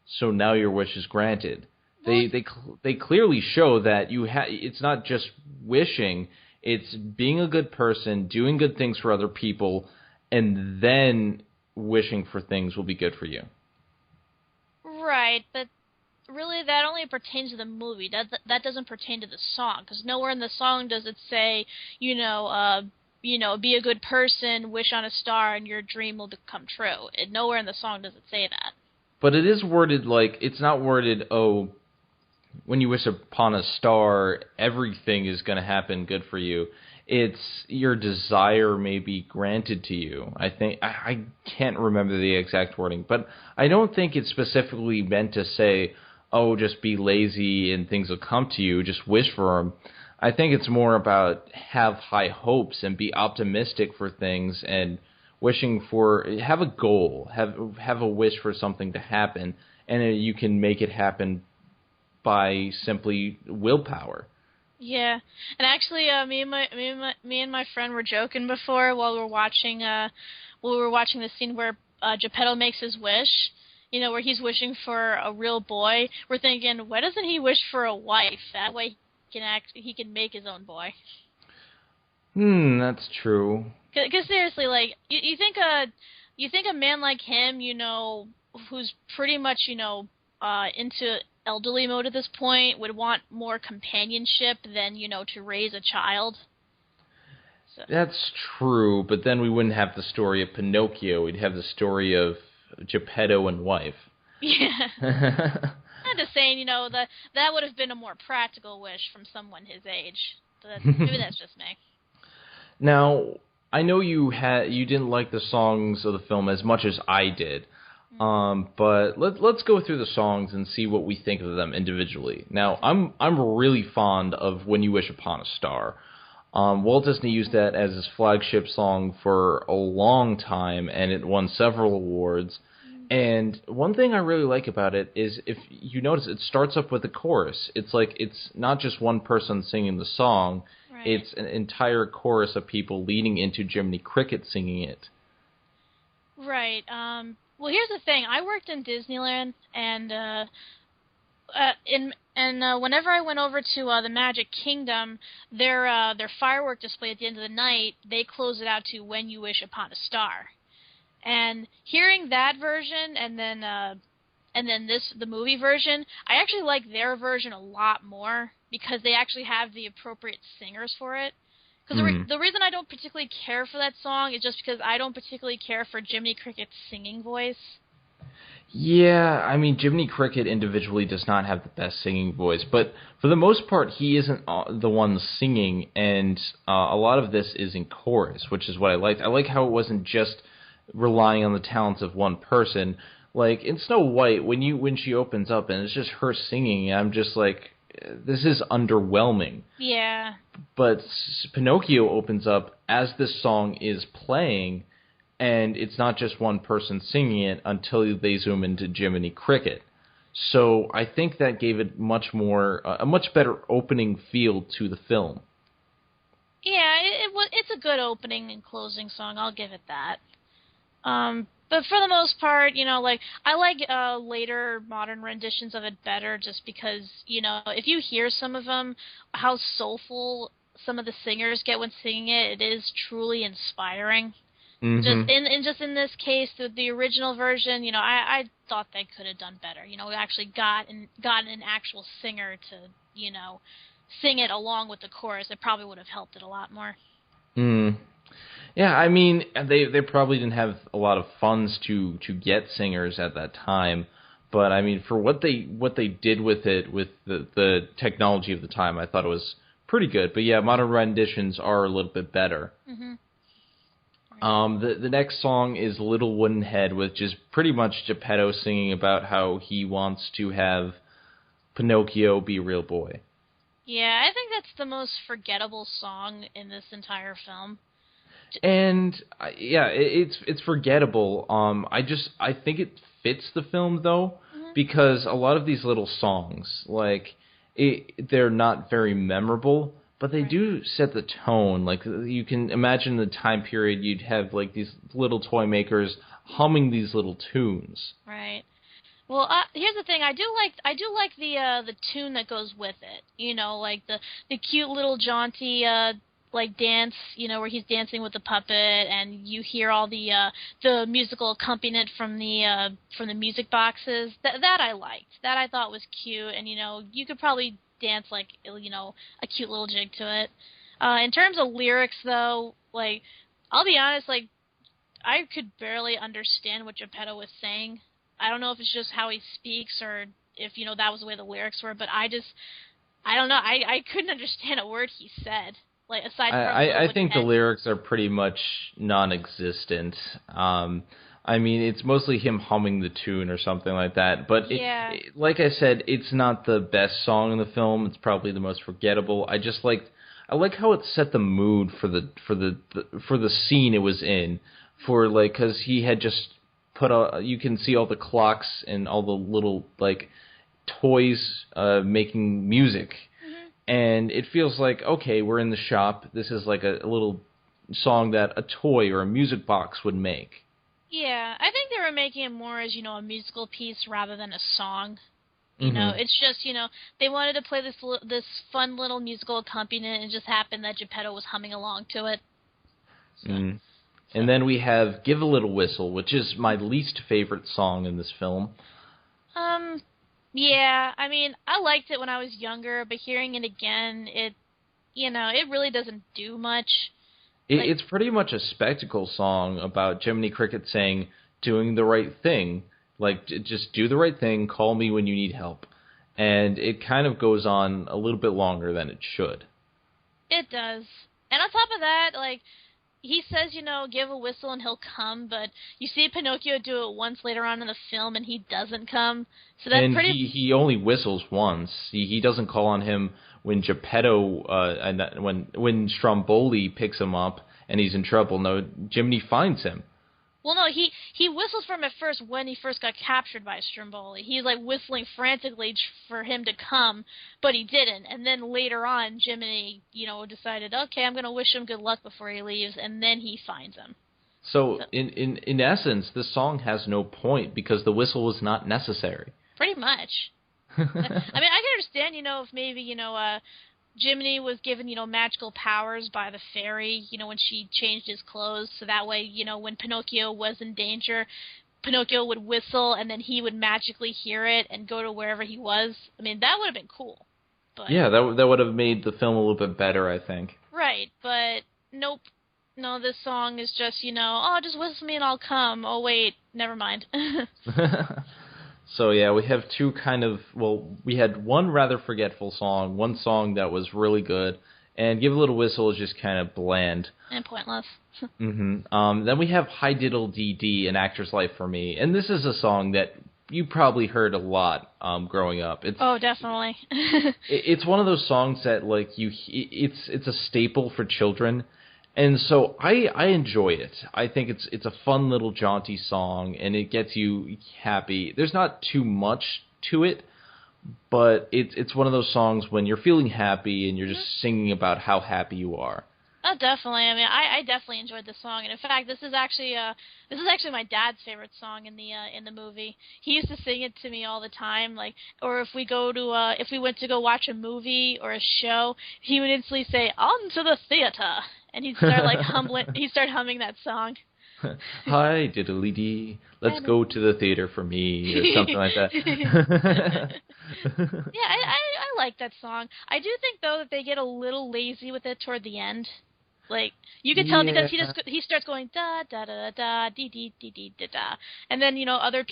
so now your wish is granted." They clearly show that it's not just wishing, it's being a good person, doing good things for other people, and then wishing for things will be good for you. Right, but really that only pertains to the movie. That doesn't pertain to the song, because nowhere in the song does it say, be a good person, wish on a star, and your dream will become true. Nowhere in the song does it say that. But it is worded like, it's not worded, oh, when you wish upon a star, everything is going to happen good for you. It's your desire may be granted to you. I think, I can't remember the exact wording, but I don't think it's specifically meant to say, oh, just be lazy and things will come to you, just wish for them. I think it's more about have high hopes and be optimistic for things and have a goal, have a wish for something to happen, and you can make it happen by simply willpower. Yeah, and actually, me and my friend were joking before while we were watching the scene where Geppetto makes his wish. Where he's wishing for a real boy. We're thinking, why doesn't he wish for a wife? That way he can make his own boy. That's true. Because seriously, like you think a man like him, who's pretty much into elderly mode at this point, would want more companionship than to raise a child. So. That's true, but then we wouldn't have the story of Pinocchio. We'd have the story of Geppetto and wife. Yeah. I'm just saying, that would have been a more practical wish from someone his age. So maybe that's just me. Now, I know you didn't like the songs of the film as much as I did, but let's go through the songs and see what we think of them individually. Now, I'm really fond of "When You Wish Upon a Star." Walt Disney used that as his flagship song for a long time, and it won several awards. And one thing I really like about it is, if you notice, it starts up with a chorus. It's like it's not just one person singing the song. Right. It's an entire chorus of people leading into Jiminy Cricket singing it. Right. Well, here's the thing. I worked in Disneyland, and whenever I went over to the Magic Kingdom, their firework display at the end of the night, they close it out to "When You Wish Upon a Star." And hearing that version, and then the movie version, I actually like their version a lot more because they actually have the appropriate singers for it. Because the reason I don't particularly care for that song is just because I don't particularly care for Jiminy Cricket's singing voice. Yeah, I mean, Jiminy Cricket individually does not have the best singing voice, but for the most part, he isn't the one singing, and a lot of this is in chorus, which is what I liked. I like how it wasn't just relying on the talents of one person. Like in Snow White, when she opens up and it's just her singing, I'm just like, this is underwhelming. Yeah. But Pinocchio opens up as this song is playing, and it's not just one person singing it until they zoom into Jiminy Cricket. So I think that gave it a much better opening feel to the film. Yeah, it's a good opening and closing song. I'll give it that. But for the most part, I like later modern renditions of it better just because, if you hear some of them, how soulful some of the singers get when singing it, it is truly inspiring. Mm-hmm. Just in this case, the original version, I thought they could have done better. We actually gotten an actual singer to, sing it along with the chorus. It probably would have helped it a lot more. Yeah, I mean, they probably didn't have a lot of funds to get singers at that time, but I mean, for what they did with it, with the technology of the time, I thought it was pretty good. But yeah, modern renditions are a little bit better. Mm-hmm. The next song is "Little Wooden Head," which is pretty much Geppetto singing about how he wants to have Pinocchio be a real boy. Yeah, I think that's the most forgettable song in this entire film. And yeah, it's forgettable. I think it fits the film though, because a lot of these little songs, like, they're not very memorable, but they do set the tone. Like, you can imagine the time period you'd have, like, these little toy makers humming these little tunes. Right. Well, here's the thing. I do like the tune that goes with it. You know, like the cute little jaunty like dance. You know, where he's dancing with the puppet, and you hear all the musical accompaniment from the music boxes. That I liked. That I thought was cute, and you know, you could probably dance like, you know, a cute little jig to it. In terms of lyrics, though, like, I'll be honest, like, I could barely understand what Geppetto was saying. I don't know if it's just how he speaks or if, you know, that was the way the lyrics were, but I don't know. I couldn't understand a word he said. Like, aside from I think the lyrics are pretty much non-existent. I mean, it's mostly him humming the tune or something like that. But yeah. Like I said, it's not the best song in the film. It's probably the most forgettable. I like how it set the mood for the scene it was in. For, like, because he had just you can see all the clocks and all the little, like, toys making music. Mm-hmm. And it feels like, okay, we're in the shop. This is like a little song that a toy or a music box would make. Yeah, I think they were making it more as, you know, a musical piece rather than a song. You know, it's just, you know, they wanted to play this fun little musical accompaniment, and it just happened that Geppetto was humming along to it. So. And then we have Give a Little Whistle, which is my least favorite song in this film. Yeah, I mean, I liked it when I was younger, but hearing it again, it really doesn't do much. It's pretty much a spectacle song about Jiminy Cricket saying, doing the right thing. Like, just do the right thing, call me when you need help. And it kind of goes on a little bit longer than it should. It does. And on top of that, like, he says, you know, give a whistle and he'll come, but you see Pinocchio do it once later on in the film and he doesn't come. So that's he only whistles once. He doesn't call on him when Geppetto when Stromboli picks him up and he's in trouble. No, Jiminy finds him. Well, no, he whistles for him at first when he first got captured by Stromboli. He's, like, whistling frantically for him to come, but he didn't. And then later on, Jiminy, you know, decided, okay, I'm going to wish him good luck before he leaves, and then he finds him. So in essence, this song has no point because the whistle was not necessary. Pretty much. I mean, I can understand, you know, if maybe, you know, Jiminy was given, you know, magical powers by the fairy, you know, when she changed his clothes, so that way, you know, when Pinocchio was in danger, Pinocchio would whistle, and then he would magically hear it and go to wherever he was. I mean, that would have been cool. But, yeah, that would have made the film a little bit better, I think. Right, but nope. No, this song is just, you know, oh, just whistle me and I'll come. Oh, wait, never mind. So, yeah, we have two we had one rather forgetful song, one song that was really good, and Give a Little Whistle is just kind of bland. And pointless. Then we have Hi Diddle Dee Dee, An Actor's Life for Me, and this is a song that you probably heard a lot growing up. Oh, definitely. It's one of those songs that, like, it's a staple for children. And so I enjoy it. I think it's a fun little jaunty song, and it gets you happy. There's not too much to it, but it's one of those songs when you're feeling happy and you're just singing about how happy you are. Oh, definitely. I mean, I definitely enjoyed this song, and in fact, this is actually my dad's favorite song in the movie. He used to sing it to me all the time, like, or if we went to go watch a movie or a show, he would instantly say, "On to the theater," and he'd start humming that song. Hi, diddly dee, let's go to the theater for me, or something like that. Yeah, I like that song. I do think, though, that they get a little lazy with it toward the end. Like, you can tell because he starts going da da da da dee dee dee dee da da, and then, you know, other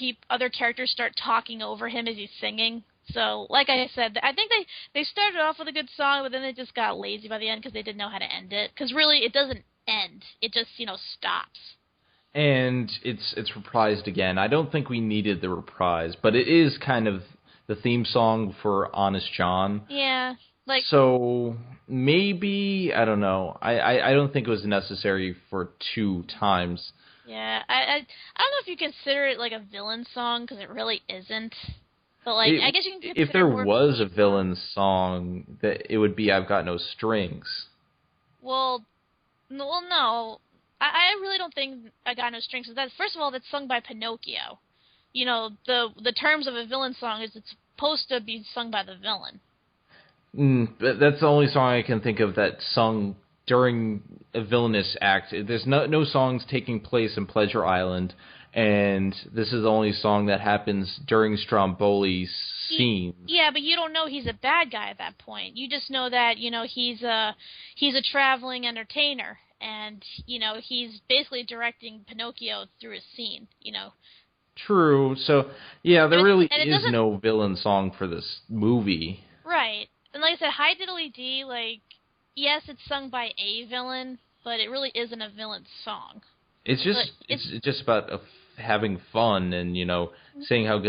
characters start talking over him as he's singing. So, like I said, I think they started off with a good song, but then they just got lazy by the end because they didn't know how to end it. Because really, it doesn't end; it just, you know, stops. And it's reprised again. I don't think we needed the reprise, but it is kind of the theme song for Honest John. Yeah. Like, so maybe, I don't know. I don't think it was necessary for 2 times. Yeah, I don't know if you consider it like a villain song, because it really isn't. But like, I guess you can consider if there more was a villain song, that it would be "I've Got No Strings." Well, no. I really don't think I Got No Strings. That first of all, that's sung by Pinocchio. You know, the terms of a villain song is it's supposed to be sung by the villain. But that's the only song I can think of that's sung during a villainous act. There's no songs taking place in Pleasure Island, and this is the only song that happens during Stromboli's scene. Yeah, but you don't know he's a bad guy at that point. You just know that, you know, he's a traveling entertainer, and, you know, he's basically directing Pinocchio through a scene, you know. True. So, yeah, there really is no villain song for this movie. Right. And like I said, Hi Diddly Dee, like, yes, it's sung by a villain, but it really isn't a villain song. It's just about having fun and, you know, saying how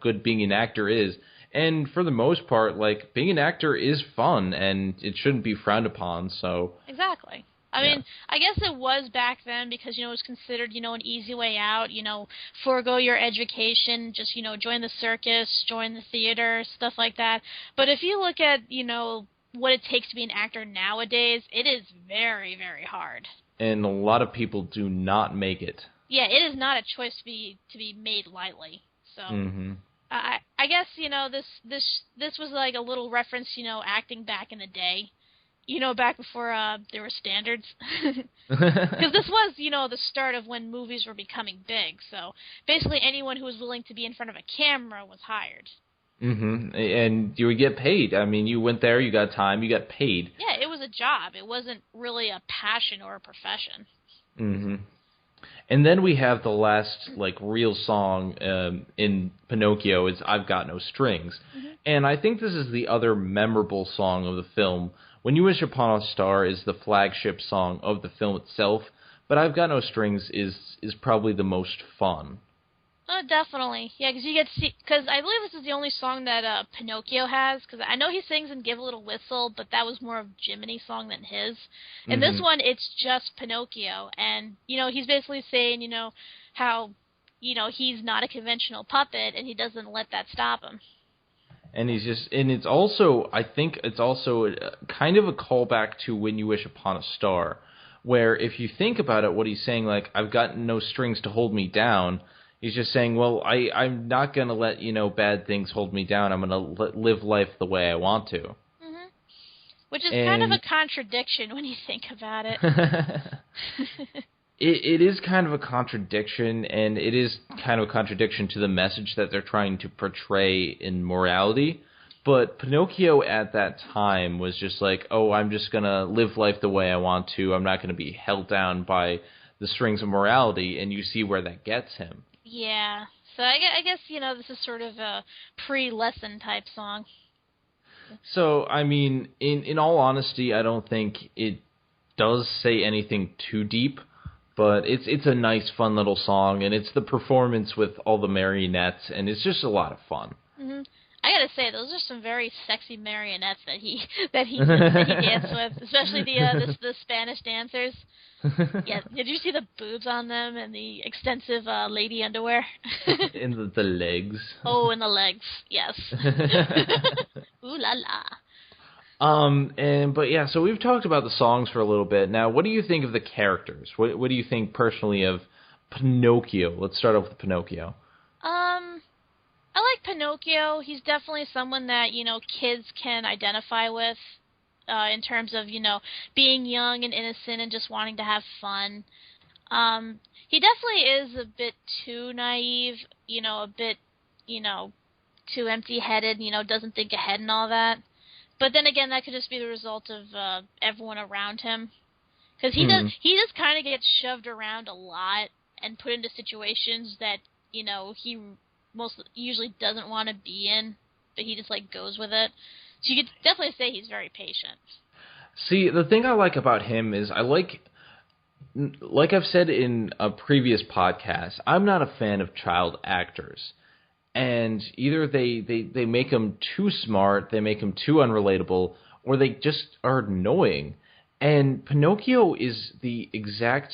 good being an actor is. And for the most part, like, being an actor is fun, and it shouldn't be frowned upon, so... Exactly. I mean, I guess it was back then because, you know, it was considered, you know, an easy way out, you know, forego your education, just, you know, join the circus, join the theater, stuff like that. But if you look at, you know, what it takes to be an actor nowadays, it is very, very hard. And a lot of people do not make it. Yeah, it is not a choice to be made lightly. So I guess, you know, this was like a little reference, you know, acting back in the day. You know, back before there were standards. Because this was, you know, the start of when movies were becoming big. So basically anyone who was willing to be in front of a camera was hired. And you would get paid. I mean, you went there, you got time, you got paid. Yeah, it was a job. It wasn't really a passion or a profession. And then we have the last, like, real song in Pinocchio is I've Got No Strings. And I think this is the other memorable song of the film. When You Wish Upon a Star is the flagship song of the film itself, but I've Got No Strings is probably the most fun. Definitely. Yeah, because you get to see... Because I believe this is the only song that Pinocchio has, because I know he sings in Give a Little Whistle, but that was more of Jiminy's song than his. And this one, it's just Pinocchio, and, you know, he's basically saying, you know, how, you know, he's not a conventional puppet, and he doesn't let that stop him. And it's also, I think it's also kind of a callback to When You Wish Upon a Star, where if you think about it, what he's saying, like, I've got no strings to hold me down, he's just saying, well, I'm not going to let, you know, bad things hold me down. I'm going to live life the way I want to. Which is kind of a contradiction when you think about it. It is kind of a contradiction, and it is kind of a contradiction to the message that they're trying to portray in morality. But Pinocchio at that time was just like, oh, I'm just going to live life the way I want to. I'm not going to be held down by the strings of morality, and you see where that gets him. Yeah. So I guess, you know, this is sort of a pre-lesson type song. So, I mean, in all honesty, I don't think it does say anything too deep. But it's a nice, fun little song, and it's the performance with all the marionettes, and it's just a lot of fun. I gotta say, those are some very sexy marionettes that he danced with, especially the Spanish dancers. Yeah, did you see the boobs on them and the extensive lady underwear? And the legs. Oh, and the legs, yes. Ooh la la. But yeah, so we've talked about the songs for a little bit. Now, what do you think of the characters? What do you think personally of Pinocchio? Let's start off with Pinocchio. I like Pinocchio. He's definitely someone that, you know, kids can identify with, in terms of, you know, being young and innocent and just wanting to have fun. He definitely is a bit too naive, you know, a bit, you know, too empty-headed, you know, doesn't think ahead and all that. But then again, that could just be the result of everyone around him. Because he does kind of get shoved around a lot and put into situations that, you know, he usually doesn't want to be in, but he just, like, goes with it. So you could definitely say he's very patient. See, the thing I like about him is like I've said in a previous podcast, I'm not a fan of child actors. And either they make them too smart, they make them too unrelatable, or they just are annoying. And Pinocchio is the exact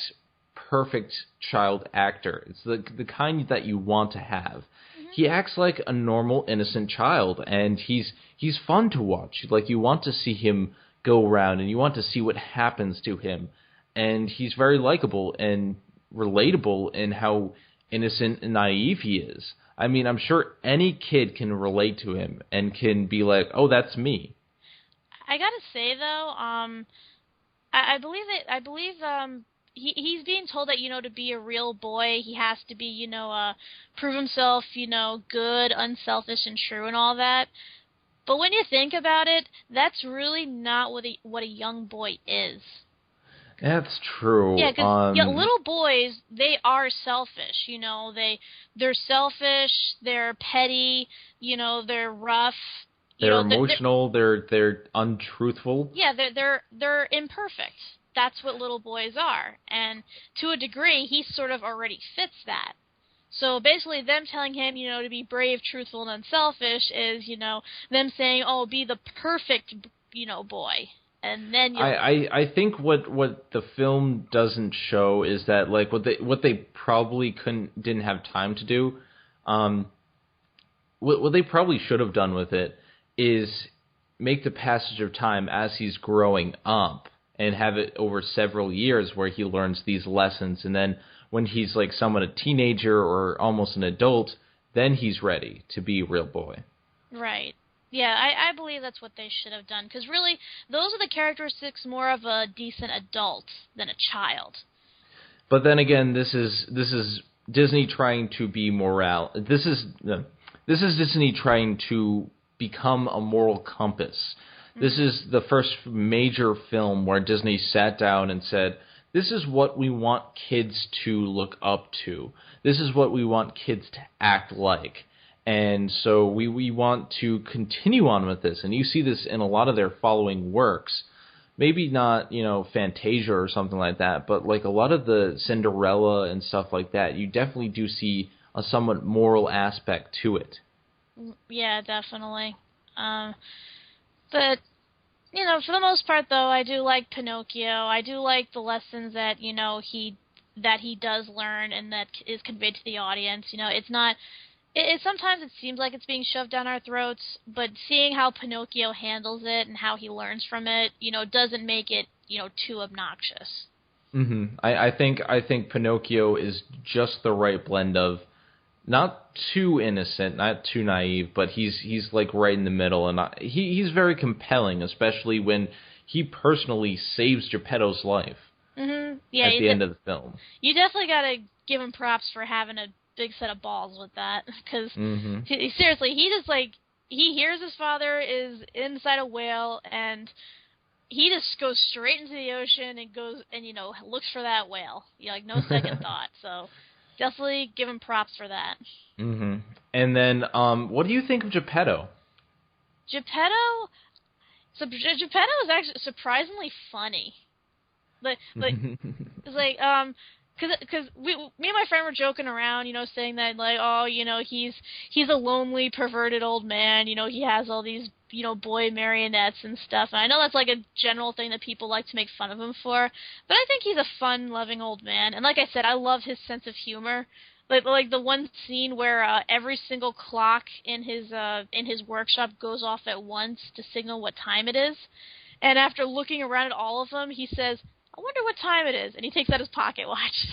perfect child actor. It's the kind that you want to have. he acts like a normal, innocent child, and he's fun to watch. Like, you want to see him go around, and you want to see what happens to him. And he's very likable and relatable in how innocent and naive he is. I mean, I'm sure any kid can relate to him and can be like, oh, that's me. I gotta say though, I believe he's being told that, to be a real boy, he has to be, prove himself, good, unselfish, and true, and all that. But when you think about it, that's really not what a young boy is. That's true. Yeah, because little boys, they are selfish. They're selfish. They're petty. They're rough. They're emotional. They're untruthful. Yeah, they're imperfect. That's what little boys are, and to a degree, he sort of already fits that. So basically, them telling him, to be brave, truthful, and unselfish is, them saying, "Oh, be the perfect, boy." And then I think what the film doesn't show is that, like, what they probably didn't have time to do, what they probably should have done with it is make the passage of time as he's growing up and have it over several years where he learns these lessons, and then when he's like somewhat a teenager or almost an adult, then he's ready to be a real boy. Right. Yeah, I believe that's what they should have done, because really, those are the characteristics more of a decent adult than a child. But then again, this is Disney trying to be This is Disney trying to become a moral compass. Mm-hmm. This is the first major film where Disney sat down and said, this is what we want kids to look up to. This is what we want kids to act like. And so we want to continue on with this. And you see this in a lot of their following works. Maybe not, Fantasia or something like that, but like a lot of the Cinderella and stuff like that, you definitely do see a somewhat moral aspect to it. Yeah, definitely. But, for the most part, though, I do like Pinocchio. I do like the lessons that, he does learn and that is conveyed to the audience. It's not... sometimes it seems like it's being shoved down our throats, but seeing how Pinocchio handles it and how he learns from it, doesn't make it, too obnoxious. Mm-hmm. I think Pinocchio is just the right blend of not too innocent, not too naive, but he's like right in the middle, and he's very compelling, especially when he personally saves Geppetto's life. Mm-hmm. Yeah, at the end of the film. You definitely got to give him props for having a big set of balls with that, because seriously, he just he hears his father is inside a whale, and he just goes straight into the ocean and goes and looks for that whale. No second thought. So definitely give him props for that. Mm-hmm. And then, what do you think of Geppetto? Geppetto is actually surprisingly funny. It's because me and my friend were joking around, saying that, he's a lonely, perverted old man, he has all these, boy marionettes and stuff, and I know that's, a general thing that people like to make fun of him for, but I think he's a fun, loving old man, and like I said, I love his sense of humor. Like the one scene where every single clock in his workshop goes off at once to signal what time it is, and after looking around at all of them, he says, I wonder what time it is, and he takes out his pocket watch.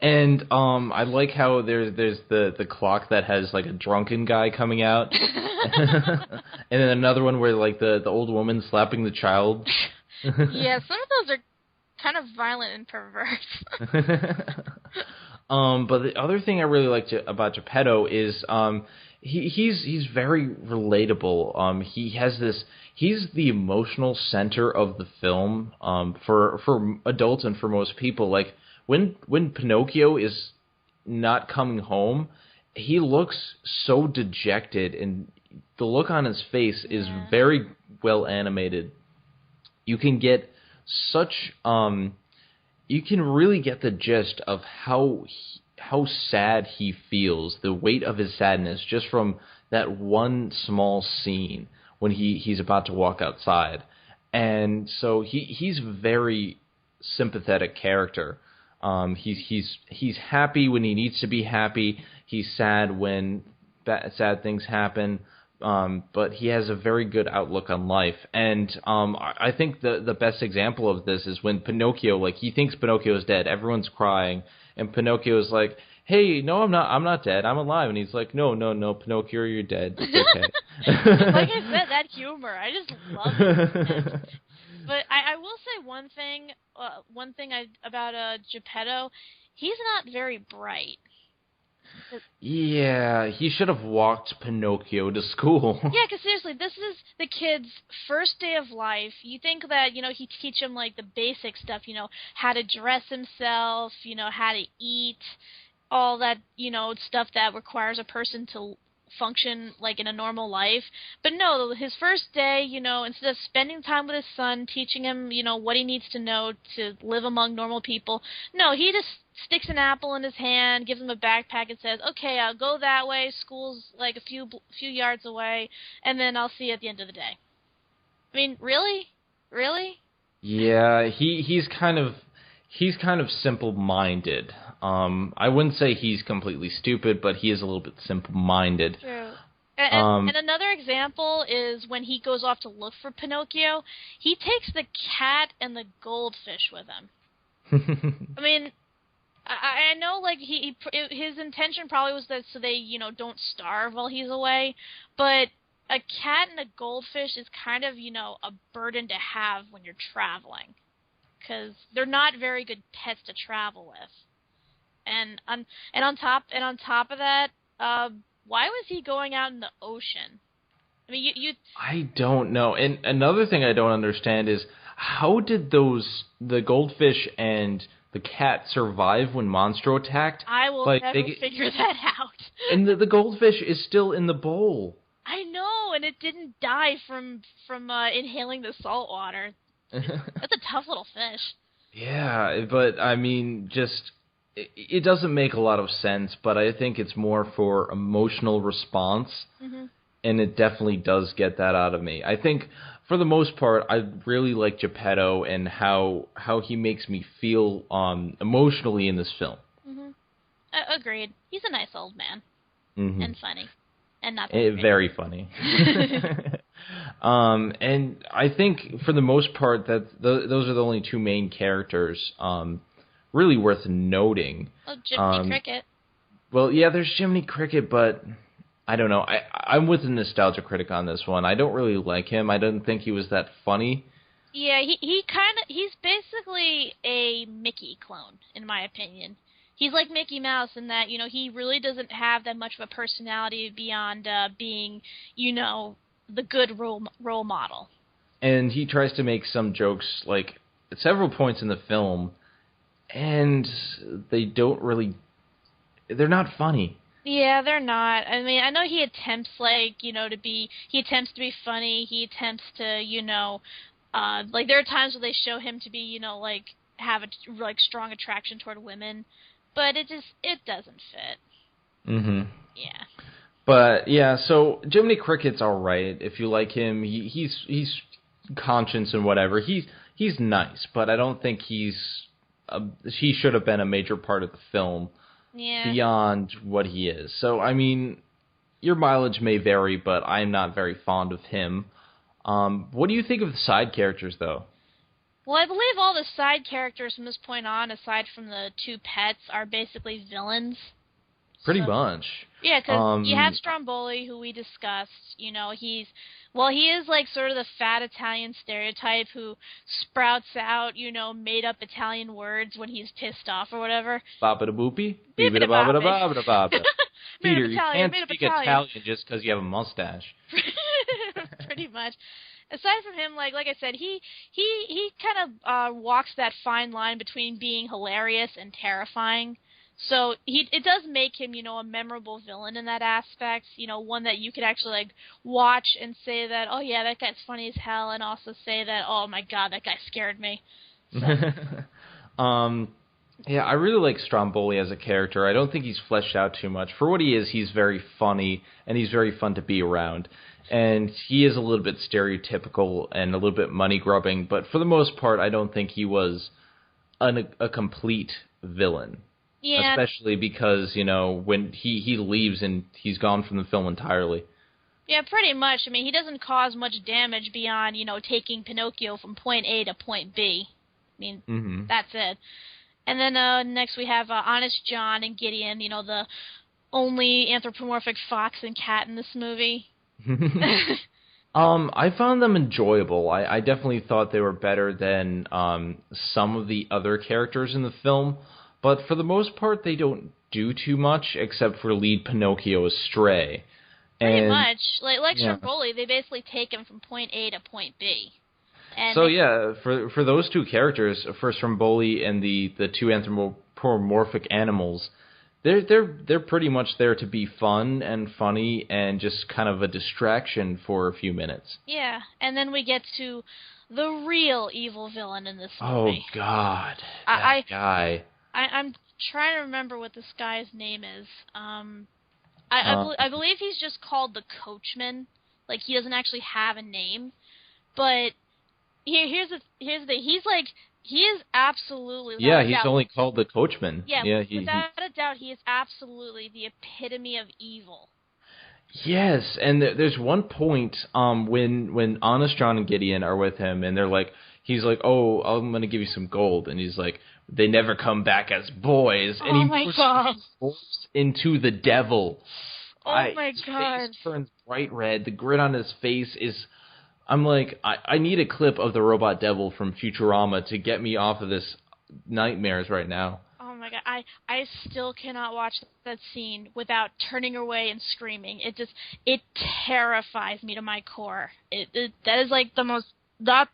And I like how there's the clock that has a drunken guy coming out, and then another one where the old woman slapping the child. Yeah, some of those are kind of violent and perverse. But the other thing I really like about Geppetto is he's very relatable. He's the emotional center of the film for adults and for most people. Like when Pinocchio is not coming home, he looks so dejected, and the look on his face is very well animated. You can get you can really get the gist of how sad he feels, the weight of his sadness, just from that one small scene when he's about to walk outside. And so he's a very sympathetic character. He's happy when he needs to be happy. He's sad when sad things happen. But he has a very good outlook on life. And I think the best example of this is when Pinocchio, like, he thinks Pinocchio is dead. Everyone's crying, and Pinocchio is like, "Hey, no, I'm not dead. I'm alive." And he's like, "No, Pinocchio, you're dead. It's okay." Like I said, that humor, I just love it. But I will say one thing about Geppetto, he's not very bright. Yeah, he should have walked Pinocchio to school. Yeah, because seriously, this is the kid's first day of life. You think that, he'd teach him, like, the basic stuff, how to dress himself, how to eat, all that, stuff that requires a person to function, like, in a normal life. But no, his first day, instead of spending time with his son, teaching him, what he needs to know to live among normal people, no, he just sticks an apple in his hand, gives him a backpack, and says, "Okay, I'll go that way. School's like a few yards away, and then I'll see you at the end of the day." I mean, really? Yeah, he's kind of simple-minded. I wouldn't say he's completely stupid, but he is a little bit simple-minded. True. And another example is when he goes off to look for Pinocchio, he takes the cat and the goldfish with him. I mean, I know, like, his intention probably was that so they, don't starve while he's away, but a cat and a goldfish is kind of, a burden to have when you're traveling, because they're not very good pets to travel with. And on top of that, why was he going out in the ocean? I mean, I don't know. And another thing I don't understand is, how did the goldfish and the cat survive when Monstro attacked? I will never figure that out. And the goldfish is still in the bowl. I know, and it didn't die from inhaling the salt water. That's a tough little fish. Yeah, but I mean, it doesn't make a lot of sense, but I think it's more for emotional response, and it definitely does get that out of me. I think, for the most part, I really like Geppetto and how he makes me feel emotionally in this film. Agreed. He's a nice old man. And funny. And not very funny. And I think, for the most part, that those are the only two main characters really worth noting. Oh, Jiminy Cricket. Well, yeah, there's Jiminy Cricket, but I don't know. I'm with the nostalgia critic on this one. I don't really like him. I didn't think he was that funny. Yeah, he's basically a Mickey clone, in my opinion. He's like Mickey Mouse in that, he really doesn't have that much of a personality beyond being, the good role model. And he tries to make some jokes, like, at several points in the film, and they're not funny. Yeah, they're not. I mean, I know he attempts, he attempts to be funny. He attempts to, there are times where they show him to be, have a, strong attraction toward women, but it doesn't fit. Yeah. But, yeah, so Jiminy Cricket's alright. If you like him, he's conscious and whatever. He's nice, but I don't think he should have been a major part of the film. Yeah. Beyond what he is. So, I mean, your mileage may vary, but I'm not very fond of him. What do you think of the side characters, though? Well, I believe all the side characters from this point on, aside from the two pets, are basically villains. Pretty much. Yeah, because you had Stromboli, who we discussed. He is like sort of the fat Italian stereotype who sprouts out, made-up Italian words when he's pissed off or whatever. Baba-da-boopy? Baba-da-baba-da-baba-da-baba. Peter, you can't speak Italian just because you have a mustache. Pretty much. Aside from him, like I said, he kind of walks that fine line between being hilarious and terrifying. So it does make him, a memorable villain in that aspect. One that you could actually watch and say that, oh yeah, that guy's funny as hell, and also say that, oh my god, that guy scared me. So. Yeah, I really like Stromboli as a character. I don't think he's fleshed out too much. For what he is, he's very funny, and he's very fun to be around. And he is a little bit stereotypical and a little bit money-grubbing, but for the most part, I don't think he was a complete villain. Yeah. Especially because, when he leaves and he's gone from the film entirely. Yeah, pretty much. I mean, he doesn't cause much damage beyond, taking Pinocchio from point A to point B. I mean, That's it. And then next we have Honest John and Gideon, the only anthropomorphic fox and cat in this movie. I found them enjoyable. I definitely thought they were better than some of the other characters in the film. But for the most part, they don't do too much except for lead Pinocchio astray. Pretty much. Like Stromboli, they basically take him from point A to point B. And for those two characters, for Stromboli and the two anthropomorphic animals, they're pretty much there to be fun and funny and just kind of a distraction for a few minutes. Yeah, and then we get to the real evil villain in this movie. Oh God, that guy. I'm trying to remember what this guy's name is. I believe he's just called the Coachman. Like, he doesn't actually have a name. But here's the thing. He is absolutely... Yeah, he's only called the Coachman. Yeah, without a doubt, he is absolutely the epitome of evil. Yes, and there's one point when Honest John and Gideon are with him, and he's like, oh, I'm going to give you some gold. And he's like, they never come back as boys. And he morphs into the devil. Oh my God. His face turns bright red. The grin on his face is... I'm like, I need a clip of the robot devil from Futurama to get me off of this nightmares right now. Oh my God, I still cannot watch that scene without turning away and screaming. It terrifies me to my core. That is like the most... That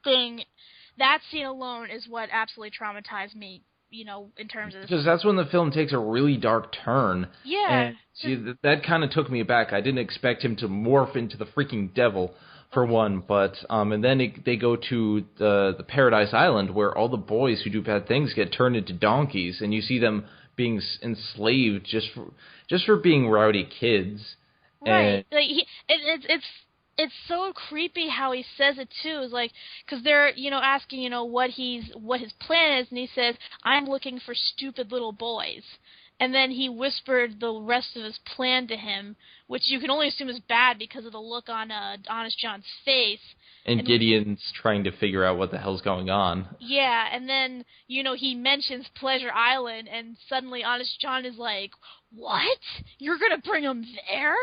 scene alone is what absolutely traumatized me, in terms of... Because that's when the film takes a really dark turn. Yeah. And that kind of took me aback. I didn't expect him to morph into the freaking devil, for one. But and then they go to the Paradise Island, where all the boys who do bad things get turned into donkeys, and you see them being enslaved just for being rowdy kids. Right. It's so creepy how he says it too. It's like, because they're asking what his plan is, and he says, "I'm looking for stupid little boys." And then he whispered the rest of his plan to him, which you can only assume is bad because of the look on Honest John's face. And Gideon's trying to figure out what the hell's going on. Yeah, and then, he mentions Pleasure Island, and suddenly Honest John is like, what? You're going to bring him there?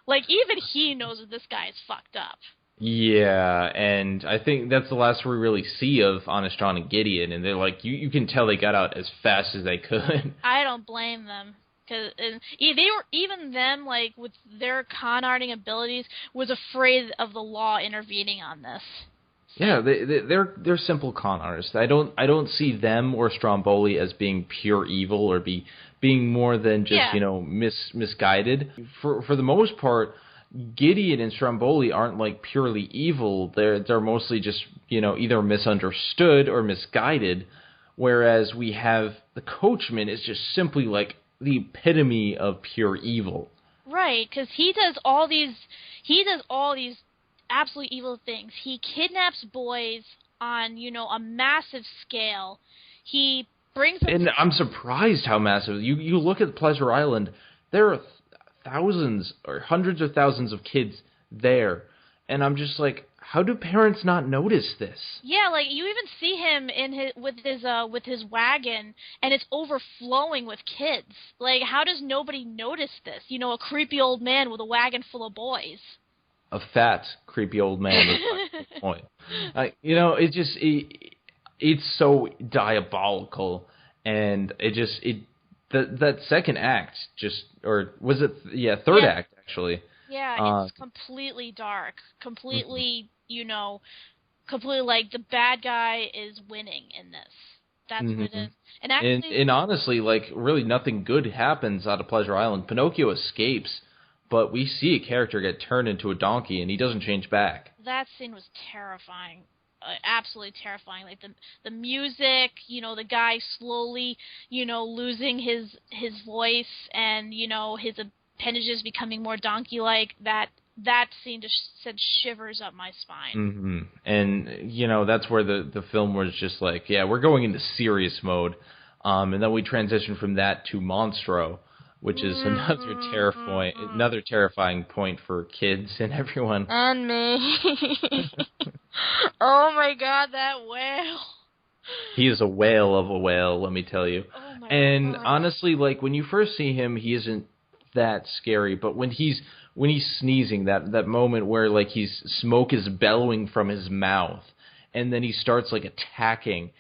Like, even he knows that this guy is fucked up. Yeah, and I think that's the last we really see of Honest John and Gideon, and they're like, you can tell they got out as fast as they could. I don't blame them, because even them, like, with their con-arting abilities, was afraid of the law intervening on this. Yeah, they're simple con artists. I don't see them or Stromboli as being pure evil or being more than just misguided. For the most part, Gideon and Stromboli aren't like purely evil. They're mostly just either misunderstood or misguided. Whereas we have the Coachman is just simply like the epitome of pure evil. Right, because he does all these absolute evil things. He kidnaps boys on a massive scale. He brings them and I'm surprised how massive. You look at Pleasure Island. There are thousands or hundreds of thousands of kids there, and I'm just like, how do parents not notice this? Yeah, like you even see him with his wagon, and it's overflowing with kids. Like, how does nobody notice this? A creepy old man with a wagon full of boys. A fat, creepy old man is my point. It's so diabolical, and that second act third act actually. Yeah, it's completely dark, completely completely like the bad guy is winning in this. That's what it is. And actually, and honestly, like really nothing good happens out of Pleasure Island. Pinocchio escapes, but we see a character get turned into a donkey, and he doesn't change back. That scene was terrifying. Absolutely terrifying. Like the music, the guy slowly, losing his voice and, his appendages becoming more donkey-like. That scene just sent shivers up my spine. Mm-hmm. And, that's where the film was just like, yeah, we're going into serious mode. And then we transition from that to Monstro, which is another terrifying point for kids and everyone. And me. Oh my god, that whale. He is a whale of a whale, let me tell you. Oh my and god. honestly, like when you first see him, he isn't that scary, but when he's sneezing, that moment where like smoke is bellowing from his mouth, and then he starts like attacking,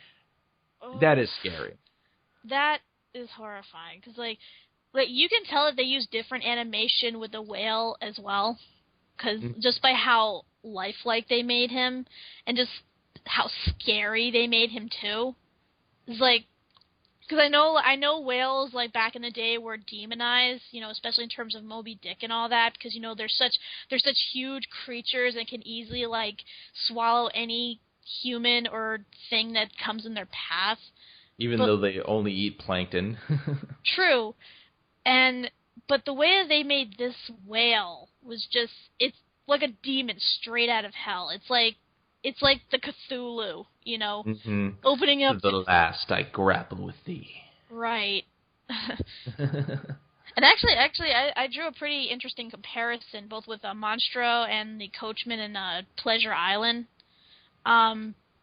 that is scary. That is horrifying, because like you can tell that they use different animation with the whale as well, because just by how lifelike they made him, and just how scary they made him too. It's like, because I know whales like back in the day were demonized, especially in terms of Moby Dick and all that, because they're such huge creatures and can easily like swallow any human or thing that comes in their path. Even though they only eat plankton. True. But the way that they made this whale was just, it's like a demon straight out of hell. It's like the Cthulhu, opening up. To the last I grapple with thee. Right. And actually, I drew a pretty interesting comparison, both with Monstro and the Coachman in Pleasure Island.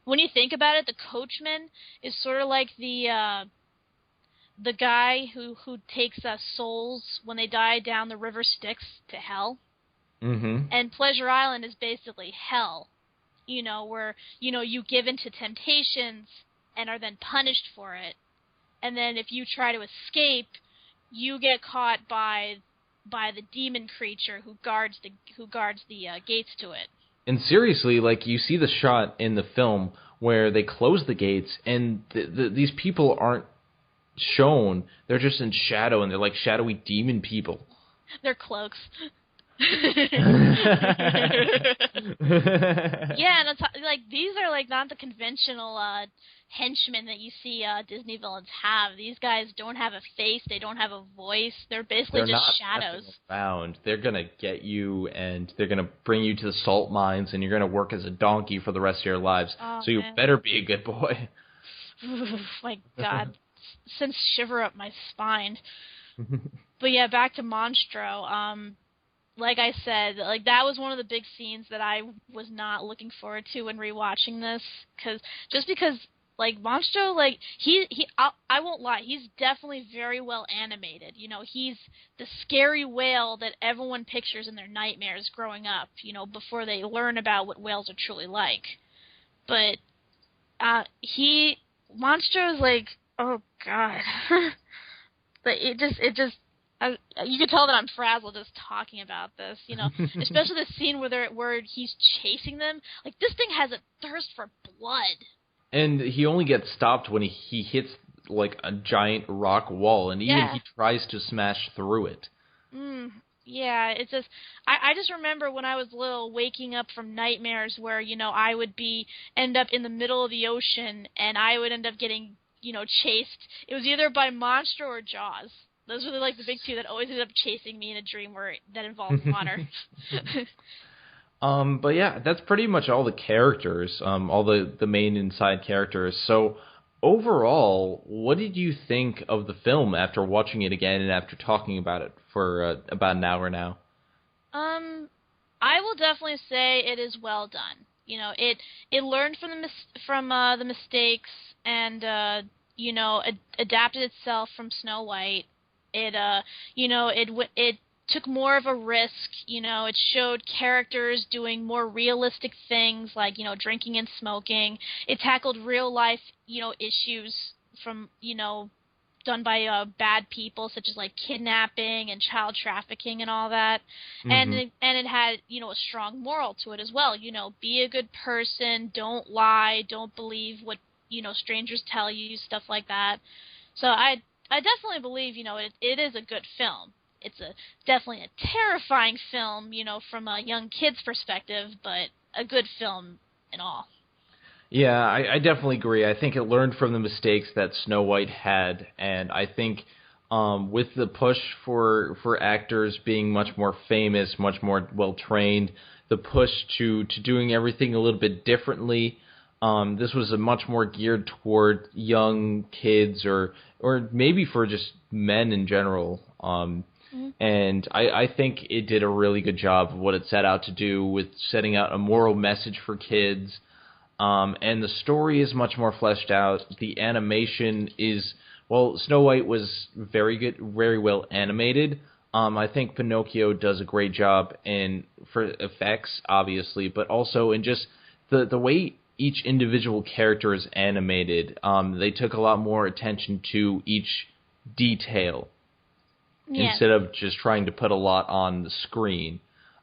When you think about it, the Coachman is sort of like the guy who takes souls when they die down the river Styx to hell. Mm-hmm. And Pleasure Island is basically hell, where, you give in to temptations and are then punished for it. And then if you try to escape, you get caught by the demon creature who guards the gates to it. And seriously, like, you see the shot in the film where they close the gates, and these people aren't shown. They're just in shadow, and they're like shadowy demon people. They're cloaks. Yeah, and it's like these are like not the conventional henchmen that you see Disney villains have. These guys don't have a face, they don't have a voice. They're basically just shadows. Around. They're gonna get you, and they're gonna bring you to the salt mines, and you're gonna work as a donkey for the rest of your lives. So you better be a good boy. Oof, my God, sends shiver up my spine. But yeah, back to Monstro. Like I said, like that was one of the big scenes that I was not looking forward to when rewatching this, because like Monstro, like I won't lie, he's definitely very well animated. He's the scary whale that everyone pictures in their nightmares growing up, before they learn about what whales are truly like. But Monstro is like, oh god. But it just you can tell that I'm frazzled just talking about this, especially the scene where he's chasing them. Like, this thing has a thirst for blood. And he only gets stopped when he hits, like, a giant rock wall, and even he tries to smash through it. Yeah, it's just, I just remember when I was little waking up from nightmares where, I would end up in the middle of the ocean, and I would end up getting, chased. It was either by Monstro or Jaws. Those were like the big two that always ended up chasing me in a dream that involved water. But yeah, that's pretty much all the characters, all the main inside characters. So overall, what did you think of the film after watching it again and after talking about it for about an hour now? I will definitely say it is well done. It learned from the mistakes and adapted itself from Snow White. It took more of a risk. It showed characters doing more realistic things like, drinking and smoking. It tackled real life, issues from, done by bad people, such as like kidnapping and child trafficking and all that. Mm-hmm. And it had, a strong moral to it as well. Be a good person, don't lie, don't believe what, strangers tell you, stuff like that. So I definitely believe, it is a good film. It's definitely a terrifying film, from a young kid's perspective, but a good film in all. Yeah, I definitely agree. I think it learned from the mistakes that Snow White had, and I think with the push for actors being much more famous, much more well-trained, the push to doing everything a little bit differently, This was a much more geared toward young kids or maybe for just men in general. And I think it did a really good job of what it set out to do with setting out a moral message for kids. And the story is much more fleshed out. The animation is, well, Snow White was very good, very well animated. I think Pinocchio does a great job for effects, obviously, but also in just the way each individual character is animated. They took a lot more attention to each detail instead of just trying to put a lot on the screen.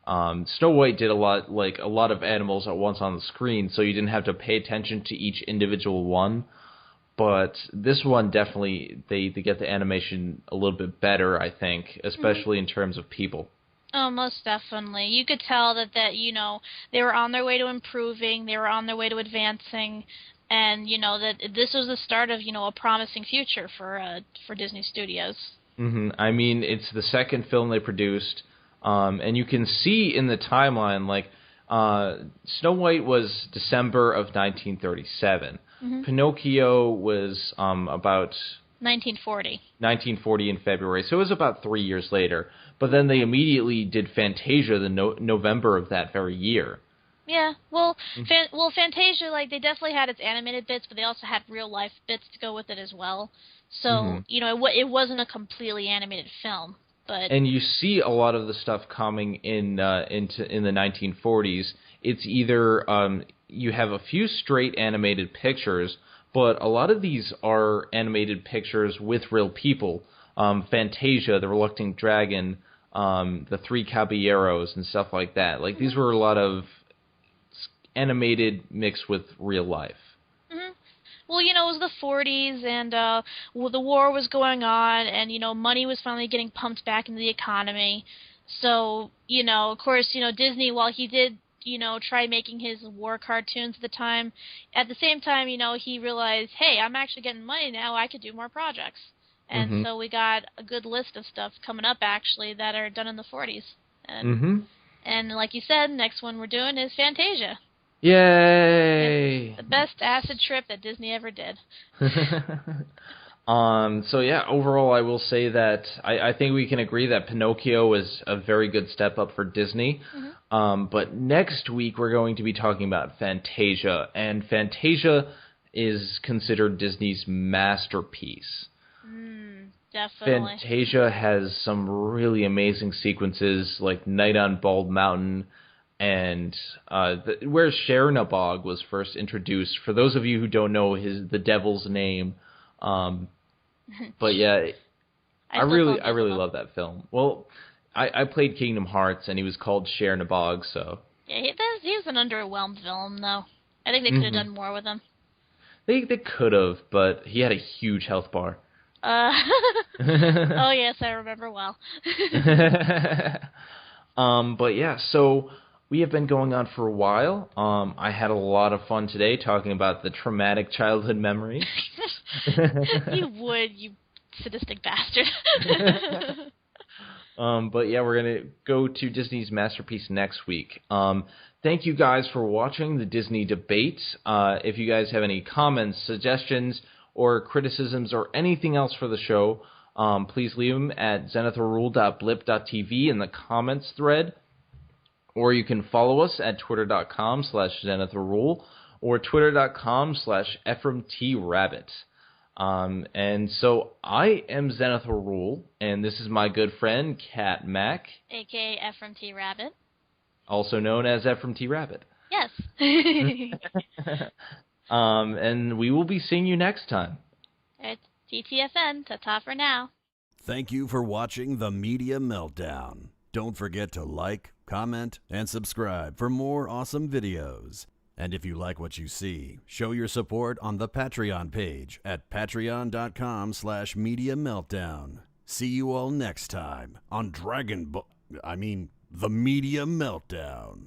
Snow White did a lot of animals at once on the screen, so you didn't have to pay attention to each individual one. But this one definitely, they get the animation a little bit better, I think, especially in terms of people. Oh, most definitely. You could tell that they were on their way to improving, they were on their way to advancing, and, that this was the start of, a promising future for Disney Studios. Mm-hmm. I mean, it's the second film they produced, and you can see in the timeline, Snow White was December of 1937. Pinocchio was about 1940 in February, so it was about 3 years later. But then they immediately did Fantasia November of that very year. Yeah, well, Fantasia, they definitely had its animated bits, but they also had real-life bits to go with it as well. So, it wasn't a completely animated film. And you see a lot of the stuff coming in the 1940s. It's either you have a few straight animated pictures, but a lot of these are animated pictures with real people. Fantasia, the Reluctant Dragon, the Three Caballeros, and stuff like that. These were a lot of animated mixed with real life. Well, it was the 40s, and the war was going on, and, money was finally getting pumped back into the economy. So, of course, Disney, while he did, try making his war cartoons at the time, at the same time, he realized, hey, I'm actually getting money now, I could do more projects. And so we got a good list of stuff coming up, actually, that are done in the 40s. And like you said, next one we're doing is Fantasia. Yay! It's the best acid trip that Disney ever did. So yeah, overall I will say that I think we can agree that Pinocchio was a very good step up for Disney. But next week we're going to be talking about Fantasia, and Fantasia is considered Disney's masterpiece. Definitely. Fantasia has some really amazing sequences, like Night on Bald Mountain, and where Chernabog was first introduced. For those of you who don't know the devil's name, but yeah, I really love that film. Well, I played Kingdom Hearts, and he was called Chernabog, so yeah, he was an underwhelmed villain, though. I think they could have done more with him. They could have, but he had a huge health bar. Oh yes, I remember well. But yeah, so we have been going on for a while. I had a lot of fun today talking about the traumatic childhood memories. You would, you sadistic bastard. But yeah, we're going to go to Disney's masterpiece next week. Thank you guys for watching the Disney debate. If you guys have any comments, suggestions, or criticisms, or anything else for the show, please leave them at zenithrule.blip.tv in the comments thread. Or you can follow us at twitter.com/zenithrule or twitter.com/EphraimTRabbit. And so I am Zenithrule, and this is my good friend, Cat Mac. A.K.A. Ephraim T. Rabbit. Also known as Ephraim T. Rabbit. Yes. And we will be seeing you next time. It's TTFN. Ta-ta for now. Thank you for watching The Media Meltdown. Don't forget to like, comment, and subscribe for more awesome videos. And if you like what you see, show your support on the Patreon page at patreon.com/Media Meltdown. See you all next time on The Media Meltdown.